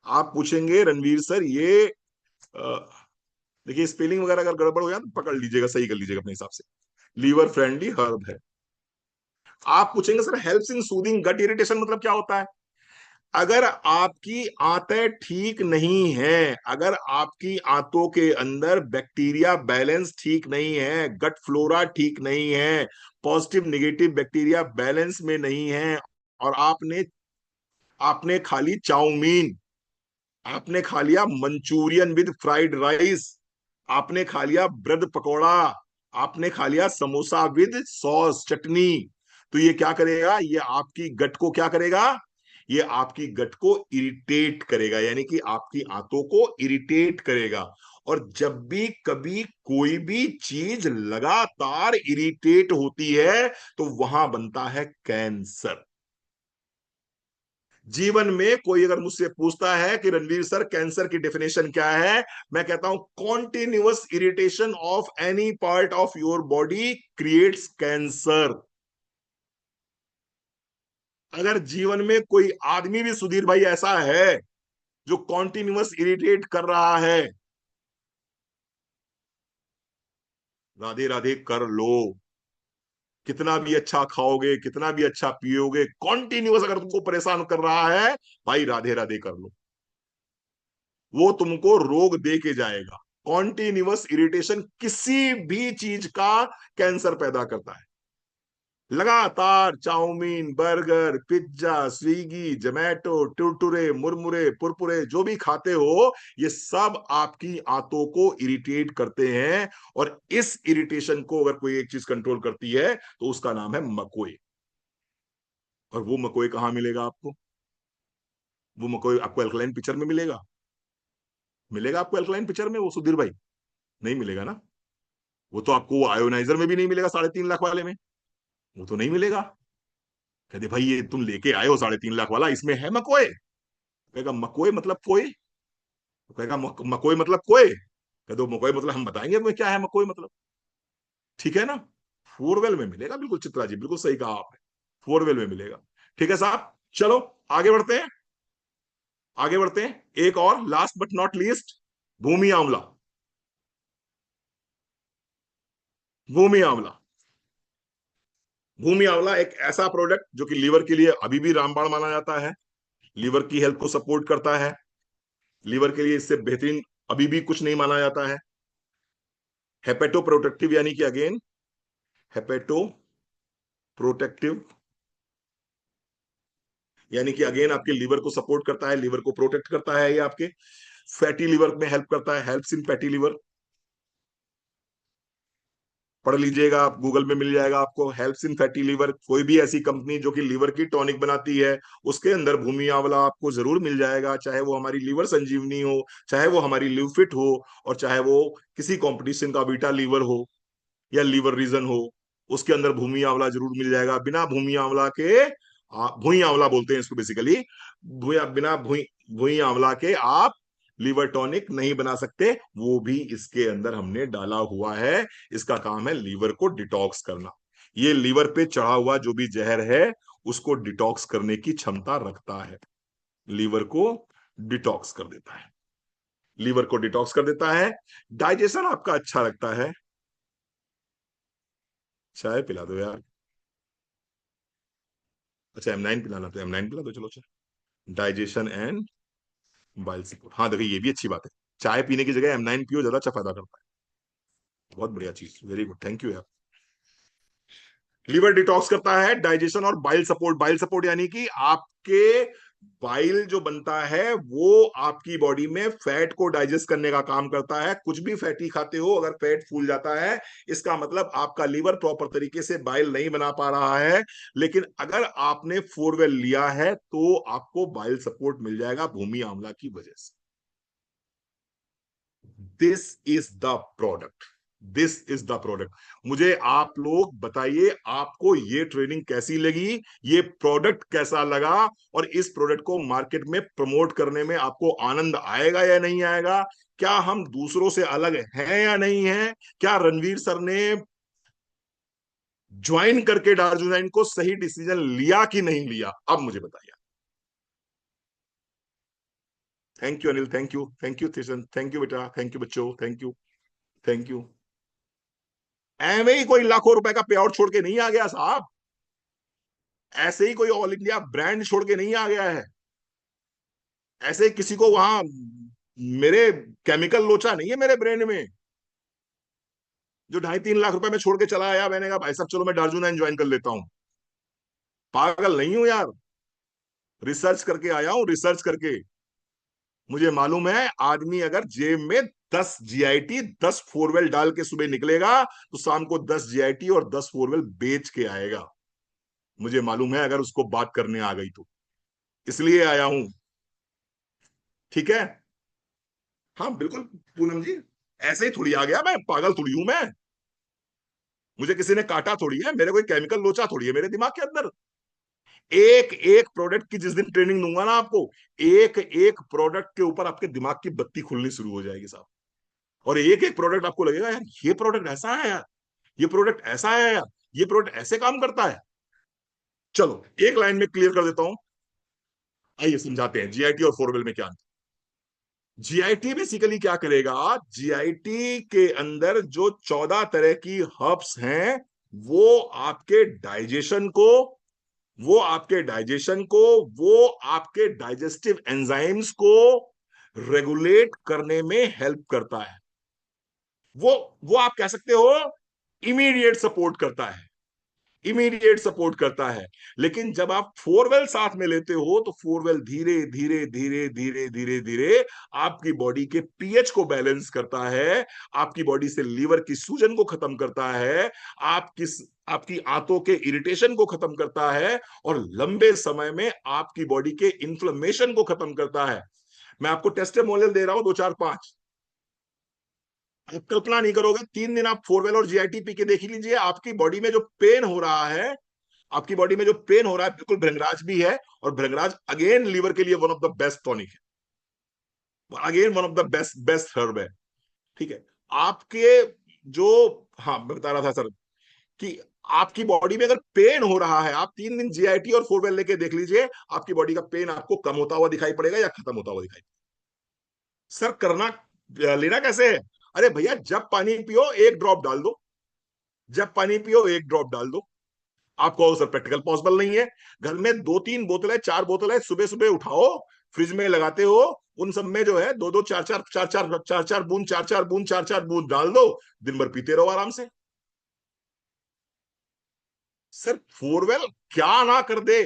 आप पूछेंगे रणवीर सर ये देखिए स्पेलिंग वगैरह अगर गड़बड़ हो जाए तो पकड़ लीजिएगा, सही कर लीजिएगा अपने हिसाब से। लीवर फ्रेंडली हर्ब है। आप पूछेंगे sir helps in soothing gut irritation मतलब क्या होता है? अगर आपकी आंतें ठीक नहीं है, अगर आपकी आंतों के अंदर बैक्टीरिया बैलेंस ठीक नहीं है, गट फ्लोरा ठीक नहीं है, पॉजिटिव नेगेटिव बैक्टीरिया बैलेंस में नहीं है, और आपने आपने खा ली चाउमीन, आपने खा लिया मंचूरियन विद फ्राइड राइस, आपने खा लिया ब्रेड पकौड़ा, आपने खा लिया समोसा विद सॉस चटनी, तो ये क्या करेगा, ये आपकी गट को क्या करेगा, ये आपकी गट को इरिटेट करेगा, यानी कि आपकी आंतों को इरिटेट करेगा। और जब भी कभी कोई भी चीज लगातार इरिटेट होती है तो वहां बनता है कैंसर। जीवन में कोई अगर मुझसे पूछता है कि रणवीर सर कैंसर की डेफिनेशन क्या है, मैं कहता हूं continuous irritation of any part of your body creates cancer. अगर जीवन में कोई आदमी भी सुधीर भाई ऐसा है जो कॉन्टिन्यूअस इरिटेट कर रहा है, राधे राधे कर लो। कितना भी अच्छा खाओगे, कितना भी अच्छा पियोगे, कॉन्टिन्यूअस अगर तुमको परेशान कर रहा है, भाई राधे राधे कर लो, वो तुमको रोग दे के जाएगा। कॉन्टिन्यूअस इरिटेशन किसी भी चीज का कैंसर पैदा करता है। लगातार chow mein, burger, pizza, Swiggy, Zomato, टुरटुरे, मुरमुरे, पुरपुरे जो भी खाते हो, ये सब आपकी आंतों को इरिटेट करते हैं। और इस इरिटेशन को अगर कोई एक चीज कंट्रोल करती है तो उसका नाम है मकोए। और वो मकोए कहां मिलेगा आपको? वो मकोए आपको अल्कलाइन पिक्चर में मिलेगा? मिलेगा आपको अल्कलाइन पिक्चर में वो सुधीर भाई? नहीं मिलेगा ना। वो तो आपको आयोनाइजर में भी नहीं मिलेगा, 3.5 लाख वाले में वो तो नहीं मिलेगा। कहते भाई ये तुम लेके आए हो 3.5 लाख वाला, इसमें है मकोए? कहेगा मकोए मतलब कोए? तो कहेगा मकोए मतलब कोए? कह दो मकोए मतलब हम बताएंगे तुम्हें क्या है मकोए मतलब। ठीक है ना। फोरवेल में मिलेगा, बिल्कुल चित्रा जी, बिल्कुल सही कहा आपने, फोरवेल में मिलेगा। ठीक है साहब। चलो आगे बढ़ते हैं, आगे बढ़ते हैं। एक और लास्ट बट नॉट लीस्ट, भूमि आंवला। भूमि आंवला, भूमि आंवला एक ऐसा प्रोडक्ट जो कि लीवर के लिए अभी भी रामबाण माना जाता है, लीवर की हेल्थ को सपोर्ट करता है, लीवर के लिए इससे बेहतरीन अभी भी कुछ नहीं माना जाता है। हेपेटो प्रोटेक्टिव, यानी कि अगेन हेपेटो प्रोटेक्टिव, यानी कि अगेन आपके लीवर को सपोर्ट करता है, लीवर को प्रोटेक्ट करता है, ये आपके फैटी लीवर में हेल्प करता है, हेल्प्स इन फैटी लीवर। पढ़ लीजिएगा आप, गूगल में मिल जाएगा आपको, हेल्प्स इन फैटी लीवर। कोई भी ऐसी कंपनी जो कि लीवर की टॉनिक बनाती है, उसके अंदर भूमि आंवला आपको जरूर मिल जाएगा, चाहे वो हमारी लीवर संजीवनी हो, चाहे वो हमारी लिवफिट हो, और चाहे वो किसी कंपटीशन का बीटा लीवर हो या लीवर रीजन हो, उसके अंदर भूमि आंवला जरूर मिल जाएगा। बिना भूमि आंवला के, भुई आंवला बोलते हैं इसको बेसिकली, बिना भुई भुई आंवला के आप लीवर टॉनिक नहीं बना सकते, वो भी इसके अंदर हमने डाला हुआ है। इसका काम है लीवर को डिटॉक्स करना। ये लीवर पे चढ़ा हुआ जो भी जहर है उसको डिटॉक्स करने की क्षमता रखता है, लीवर को डिटॉक्स कर देता है, लीवर को डिटॉक्स कर देता है। डाइजेशन आपका अच्छा लगता है, चाय पिला दो यार। अच्छा M9 पिलाना, तो M9 पिला दो, चलो। अच्छा, डाइजेशन एंड बाइल सपोर्ट, हाँ देखिए ये भी अच्छी बात है, चाय पीने की जगह M9 पियो, ज्यादा अच्छा फायदा करता है। बहुत बढ़िया चीज, वेरी गुड, थैंक यू यार। लीवर डिटॉक्स करता है, डाइजेशन और बाइल सपोर्ट। बाइल सपोर्ट यानी कि आपके बाइल जो बनता है वो आपकी बॉडी में फैट को डाइजेस्ट करने का काम करता है। कुछ भी फैटी खाते हो, अगर फैट फूल जाता है, इसका मतलब आपका लीवर प्रॉपर तरीके से बाइल नहीं बना पा रहा है। लेकिन अगर आपने 4वेल लिया है तो आपको बाइल सपोर्ट मिल जाएगा भूमि आंवला की वजह से। This is the product, this is the product. मुझे आप लोग बताइए, आपको ये ट्रेनिंग कैसी लगी, ये प्रोडक्ट कैसा लगा, और इस प्रोडक्ट को मार्केट में प्रमोट करने में आपको आनंद आएगा या नहीं आएगा? क्या हम दूसरों से अलग हैं या नहीं हैं? क्या रणवीर सर ने ज्वाइन करके डार्जुनाइन को सही डिसीजन लिया कि नहीं लिया? अब मुझे बताइए। Thank you Anil, thank you, thank you थिशन, थैंक यू बेटा, थैंक यू बच्चों, थैंक यू, थैंक यू। एवं ही कोई लाखों रुपए का पे आउट छोड़ के नहीं आ गया साहब, ऐसे ही कोई ऑल इंडिया ब्रांड छोड़ के नहीं आ गया है, ऐसे ही किसी को वहां मेरे केमिकल लोचा नहीं है मेरे ब्रेन में जो 2.5-3 लाख रुपए में छोड़ के चला आया। मैंने कहा भाई साहब चलो मैं डार्जुनाइन ज्वाइन कर लेता हूं। पागल नहीं हूं यार, रिसर्च करके आया हूं, रिसर्च करके। मुझे मालूम है आदमी अगर जेब में 10 GIT 10 4वेल डाल के सुबह निकलेगा तो शाम को 10 GIT और 10 4वेल बेच के आएगा। मुझे मालूम है अगर उसको बात करने आ गई तो, इसलिए आया हूं। ठीक है, हाँ बिल्कुल पूनम जी, ऐसे ही थोड़ी आ गया मैं, पागल थोड़ी हूं मैं, मुझे किसी ने काटा थोड़ी है, मेरे कोई केमिकल लोचा थोड़ी है मेरे दिमाग के अंदर। एक एक प्रोडक्ट की जिस दिन ट्रेनिंग दूंगा ना आपको, एक एक प्रोडक्ट के ऊपर आपके दिमाग की बत्ती खुलनी शुरू हो जाएगी साहब, और एक एक प्रोडक्ट आपको लगेगा यार ये प्रोडक्ट ऐसा है यार, ये प्रोडक्ट ऐसा है यार, ये प्रोडक्ट ऐसे काम करता है। चलो एक लाइन में क्लियर कर देता हूं, आइए समझाते हैं GIT और 4वेल में क्या। GIT बेसिकली क्या करेगा, GIT के अंदर जो 14 तरह की हर्ब्स हैं वो आपके डाइजेशन को, वो आपके डाइजेशन को, वो आपके डाइजेस्टिव एंजाइम्स को रेगुलेट करने में हेल्प करता है। वो आप कह सकते हो इमीडिएट सपोर्ट करता है, इमीडिएट सपोर्ट करता है। लेकिन जब आप 4वेल साथ में लेते हो तो 4वेल धीरे धीरे धीरे धीरे धीरे धीरे आपकी बॉडी के पीएच को बैलेंस करता है, आपकी बॉडी से लीवर की सूजन को खत्म करता है, आपकी आंतों के इरिटेशन को खत्म करता है, और लंबे समय में आपकी बॉडी के इन्फ्लेमेशन को खत्म करता है। मैं आपको टेस्टिमोनियल दे रहा हूं 2 4 5, आप कल्पना नहीं करोगे। 3 दिन आप 4वेल और GIT पी के देख ही लीजिए, आपकी बॉडी में जो पेन हो रहा है, आपकी बॉडी में जो पेन हो रहा है, बिल्कुल भृंगराज भी है, और भृंगराज अगेन लीवर के लिए one of the best tonic है, again one of the best best herb है। ठीक है, आपके जो, हाँ मैं बता रहा था सर कि आपकी बॉडी में अगर पेन हो रहा है, आप 3 दिन जीआईटी और फोरवेल लेके देख लीजिए, आपकी बॉडी का पेन आपको कम होता हुआ दिखाई पड़ेगा या खत्म होता हुआ दिखाई पड़ेगा। सर करना लेना कैसे है? अरे भैया, जब पानी पियो एक ड्रॉप डाल दो, जब पानी पियो एक ड्रॉप डाल दो। आपको सर प्रैक्टिकल पॉसिबल नहीं है, घर में 2-3 बोतल है, 4 बोतल है, सुबह सुबह उठाओ, फ्रिज में लगाते हो, उन सब में जो है 2-2, 4-4, 4-4, 4-4 बूंद, 4-4 बूंद, 4-4 बूंद डाल दो, दिन भर पीते रहो आराम से। सर फोरवेल क्या ना कर दे,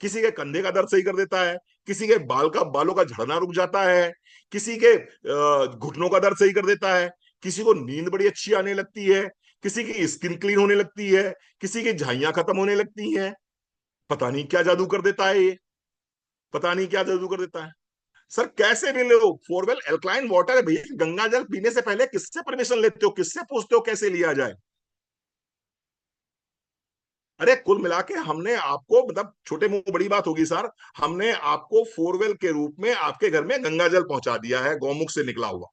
किसी के कंधे का दर्द सही कर देता है, किसी के बालों का झड़ना रुक जाता है, किसी के घुटनों का दर्द सही कर देता है, किसी को नींद बड़ी अच्छी आने लगती है, किसी की स्किन क्लीन होने लगती है, किसी की झाइयां खत्म होने लगती हैं। पता नहीं क्या जादू कर देता है ये, पता नहीं क्या जादू कर देता है। सर कैसे भी लो, फोरवेल एल्कलाइन वाटर है भैया। गंगा जल पीने से पहले किससे परमिशन लेते हो, किससे पूछते हो कैसे लिया जाए? अरे कुल मिला के हमने आपको, मतलब छोटे मुंह बड़ी बात होगी सर, हमने आपको फोरवेल के रूप में आपके घर में गंगा जल पहुंचा दिया है, गौमुख से निकला हुआ।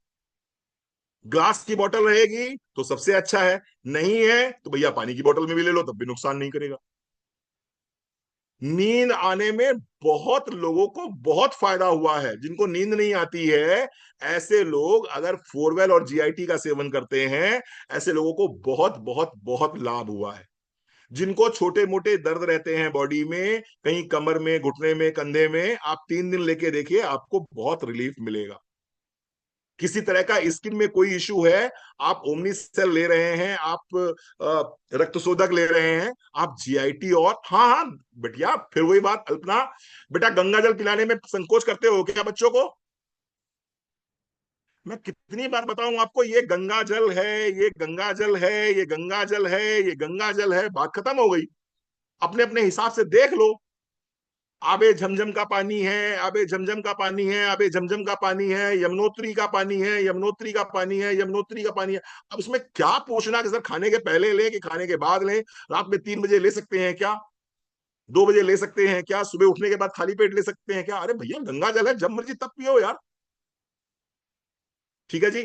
ग्लास की बोतल रहेगी तो सबसे अच्छा है, नहीं है तो भैया पानी की बोतल में भी ले लो, तब भी नुकसान नहीं करेगा। नींद आने में बहुत लोगों को बहुत फायदा हुआ है। जिनको नींद नहीं आती है, ऐसे लोग अगर फोरवेल और जीआईटी का सेवन करते हैं, ऐसे लोगों को बहुत बहुत बहुत लाभ हुआ है। जिनको छोटे मोटे दर्द रहते हैं बॉडी में, कहीं कमर में, घुटने में, कंधे में, आप 3 दिन लेके देखिए, आपको बहुत रिलीफ मिलेगा। किसी तरह का स्किन में कोई इशू है, आप ओमनी सेल ले रहे हैं, आप रक्त शोधक ले रहे हैं, आप जीआईटी और, हाँ हाँ बेटिया, फिर वही बात अल्पना, बेटा गंगा जल पिलाने में संकोच करते हो क्या बच्चों को? मैं कितनी बार बताऊं आपको, ये गंगा जल है, ये गंगा जल है, ये गंगा जल है, ये गंगा जल है, बात खत्म हो गई। अपने अपने हिसाब से देख लो। आबे झमझम का पानी है, आबे झमझम का पानी है, आबे झमझम का पानी है, यमुनोत्री का पानी है, यमुनोत्री का पानी है, यमुनोत्री का पानी है। अब इसमें क्या पूछना कि सर खाने के पहले लें कि खाने के बाद लें, रात में 3 बजे ले सकते हैं क्या, 2 बजे ले सकते हैं क्या, सुबह उठने के बाद खाली पेट ले सकते हैं क्या? अरे भैया गंगा जल है, जब मर्जी तब पियो यार। ठीक है जी,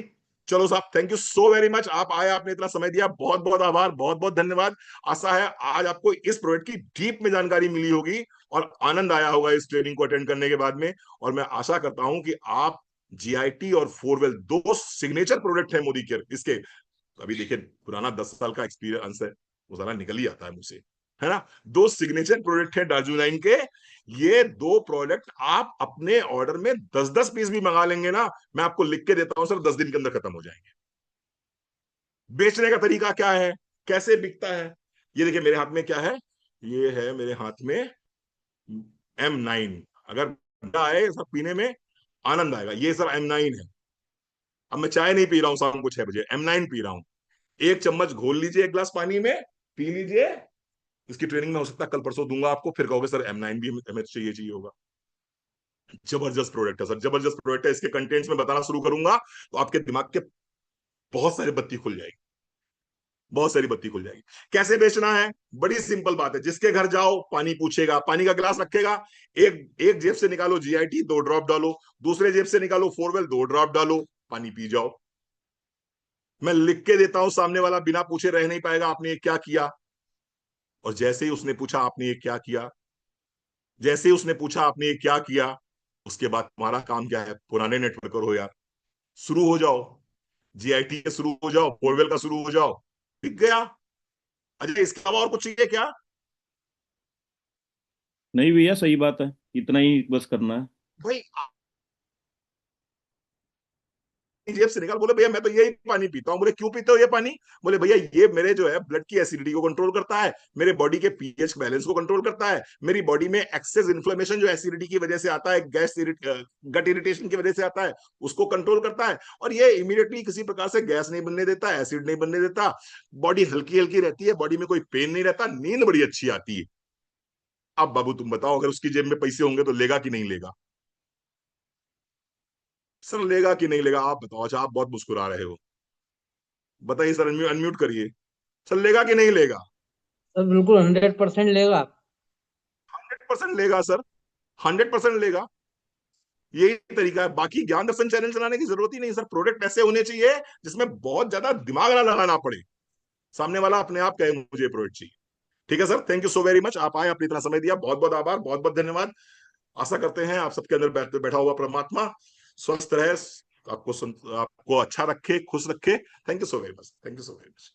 चलो साहब, thank you so very much, आप आए, आपने इतना समय दिया, बहुत बहुत आभार, बहुत बहुत धन्यवाद। आशा है आज आपको इस प्रोडक्ट की डीप में जानकारी मिली होगी और आनंद आया होगा इस ट्रेनिंग को अटेंड करने के बाद में। और मैं आशा करता हूं कि आप जीआईटी और फोरवेल, 2 सिग्नेचर प्रोडक्ट है मोदी केयर, इसके अभी देखिए पुराना 10 साल का एक्सपीरियंस है, वो सारा निकल ही आता है मुझसे, है ना। 2 सिग्नेचर प्रोडक्ट है डार्जिलिंग के, ये 2 प्रोडक्ट आप अपने ऑर्डर में 10-10 पीस भी मंगा लेंगे ना, मैं आपको लिख के देता हूं सर, 10 दिन के अंदर खत्म हो जाएंगे। बेचने का तरीका क्या है, कैसे बिकता है, ये देखिए मेरे हाथ में क्या है, ये है मेरे हाथ में M9। अगर मजा आए सब पीने में, आनंद आएगा, ये सर M9 है। अब मैं चाय नहीं पी रहा हूं शाम को 6 बजे, M9 पी रहा हूं। 1 चम्मच घोल लीजिए एक गिलास पानी में, पी लीजिए। इसकी ट्रेनिंग में हो सकता है कल परसों दूंगा आपको, फिर कहोगे सर M9 भी हमें चाहिए चाहिए होगा। जबरदस्त प्रोडक्ट है सर, जबरदस्त प्रोडक्ट है। इसके कंटेंट्स में बताना शुरू करूंगा तो आपके दिमाग के बहुत सारी बत्ती खुल जाएगी, बहुत सारी बत्ती खुल जाएगी। कैसे बेचना है, बड़ी सिंपल बात है, जिसके घर जाओ पानी पूछेगा, पानी का गिलास रखेगा, एक एक जेब से निकालो जीआईटी, 2 ड्रॉप डालो, दूसरे जेब से निकालो फोरवेल, 2 ड्रॉप डालो, पानी पी जाओ। मैं लिख के देता हूं, सामने वाला बिना पूछे रह नहीं पाएगा आपने ये क्या किया। और जैसे ही उसने पूछा आपने ये क्या किया, जैसे ही उसने पूछा आपने ये क्या किया, उसके बाद तुम्हारा काम क्या है, पुराने नेटवर्कर हो यार, शुरू हो जाओ, जीआईटी का शुरू हो जाओ, फोरवेल का शुरू हो जाओ, बिक गया। अच्छा इसके अलावा और कुछ चाहिए क्या? नहीं भैया, सही बात है, इतना ही बस करना है। भाई जेब से निकाल, बोले भैया मैं तो यही पानी पीता हूँ। बोले क्यों पीते हो ये पानी? बोले भैया ये मेरे जो है ब्लड की एसिडिटी को कंट्रोल करता है, मेरे बॉडी के पीएच बैलेंस को कंट्रोल करता है, मेरी बॉडी में एक्सेस इन्फ्लेमेशन जो एसिडिटी की वजह से आता है, गट इरिटेशन की वजह से आता है, उसको कंट्रोल करता है। और ये इमीडिएटली किसी प्रकार से गैस नहीं बनने देता, एसिड नहीं बनने देता, बॉडी हल्की हल्की रहती है, बॉडी में कोई पेन नहीं रहता, नींद बड़ी अच्छी आती है। अब बाबू तुम बताओ, अगर उसकी जेब में पैसे होंगे तो लेगा कि नहीं लेगा? सर लेगा कि नहीं लेगा आप बताओ। अच्छा आप बहुत मुस्कुरा रहे हो, बताइए सर, अनम्यूट करिए। सर लेगा कि नहीं लेगा? सर बिल्कुल 100% लेगा। 100% लेगा सर, 100% लेगा। यही तरीका है, बाकी ज्ञान दर्शन चैनल चलाने की जरूरत ही नहीं सर। प्रोडक्ट ऐसे होने चाहिए जिसमें बहुत ज्यादा दिमाग ना लगाना पड़े, सामने वाला अपने आप कहे मुझे प्रोडक्ट चाहिए। ठीक है sir, thank you so very much, आप आए, अपनी इतना समय दिया, बहुत बहुत आभार, बहुत बहुत धन्यवाद। आशा करते हैं आप सबके अंदर बैठा हुआ परमात्मा स्वस्थ रहे, आपको अच्छा रखे, खुश रखे। Thank you so very much, thank you so very much.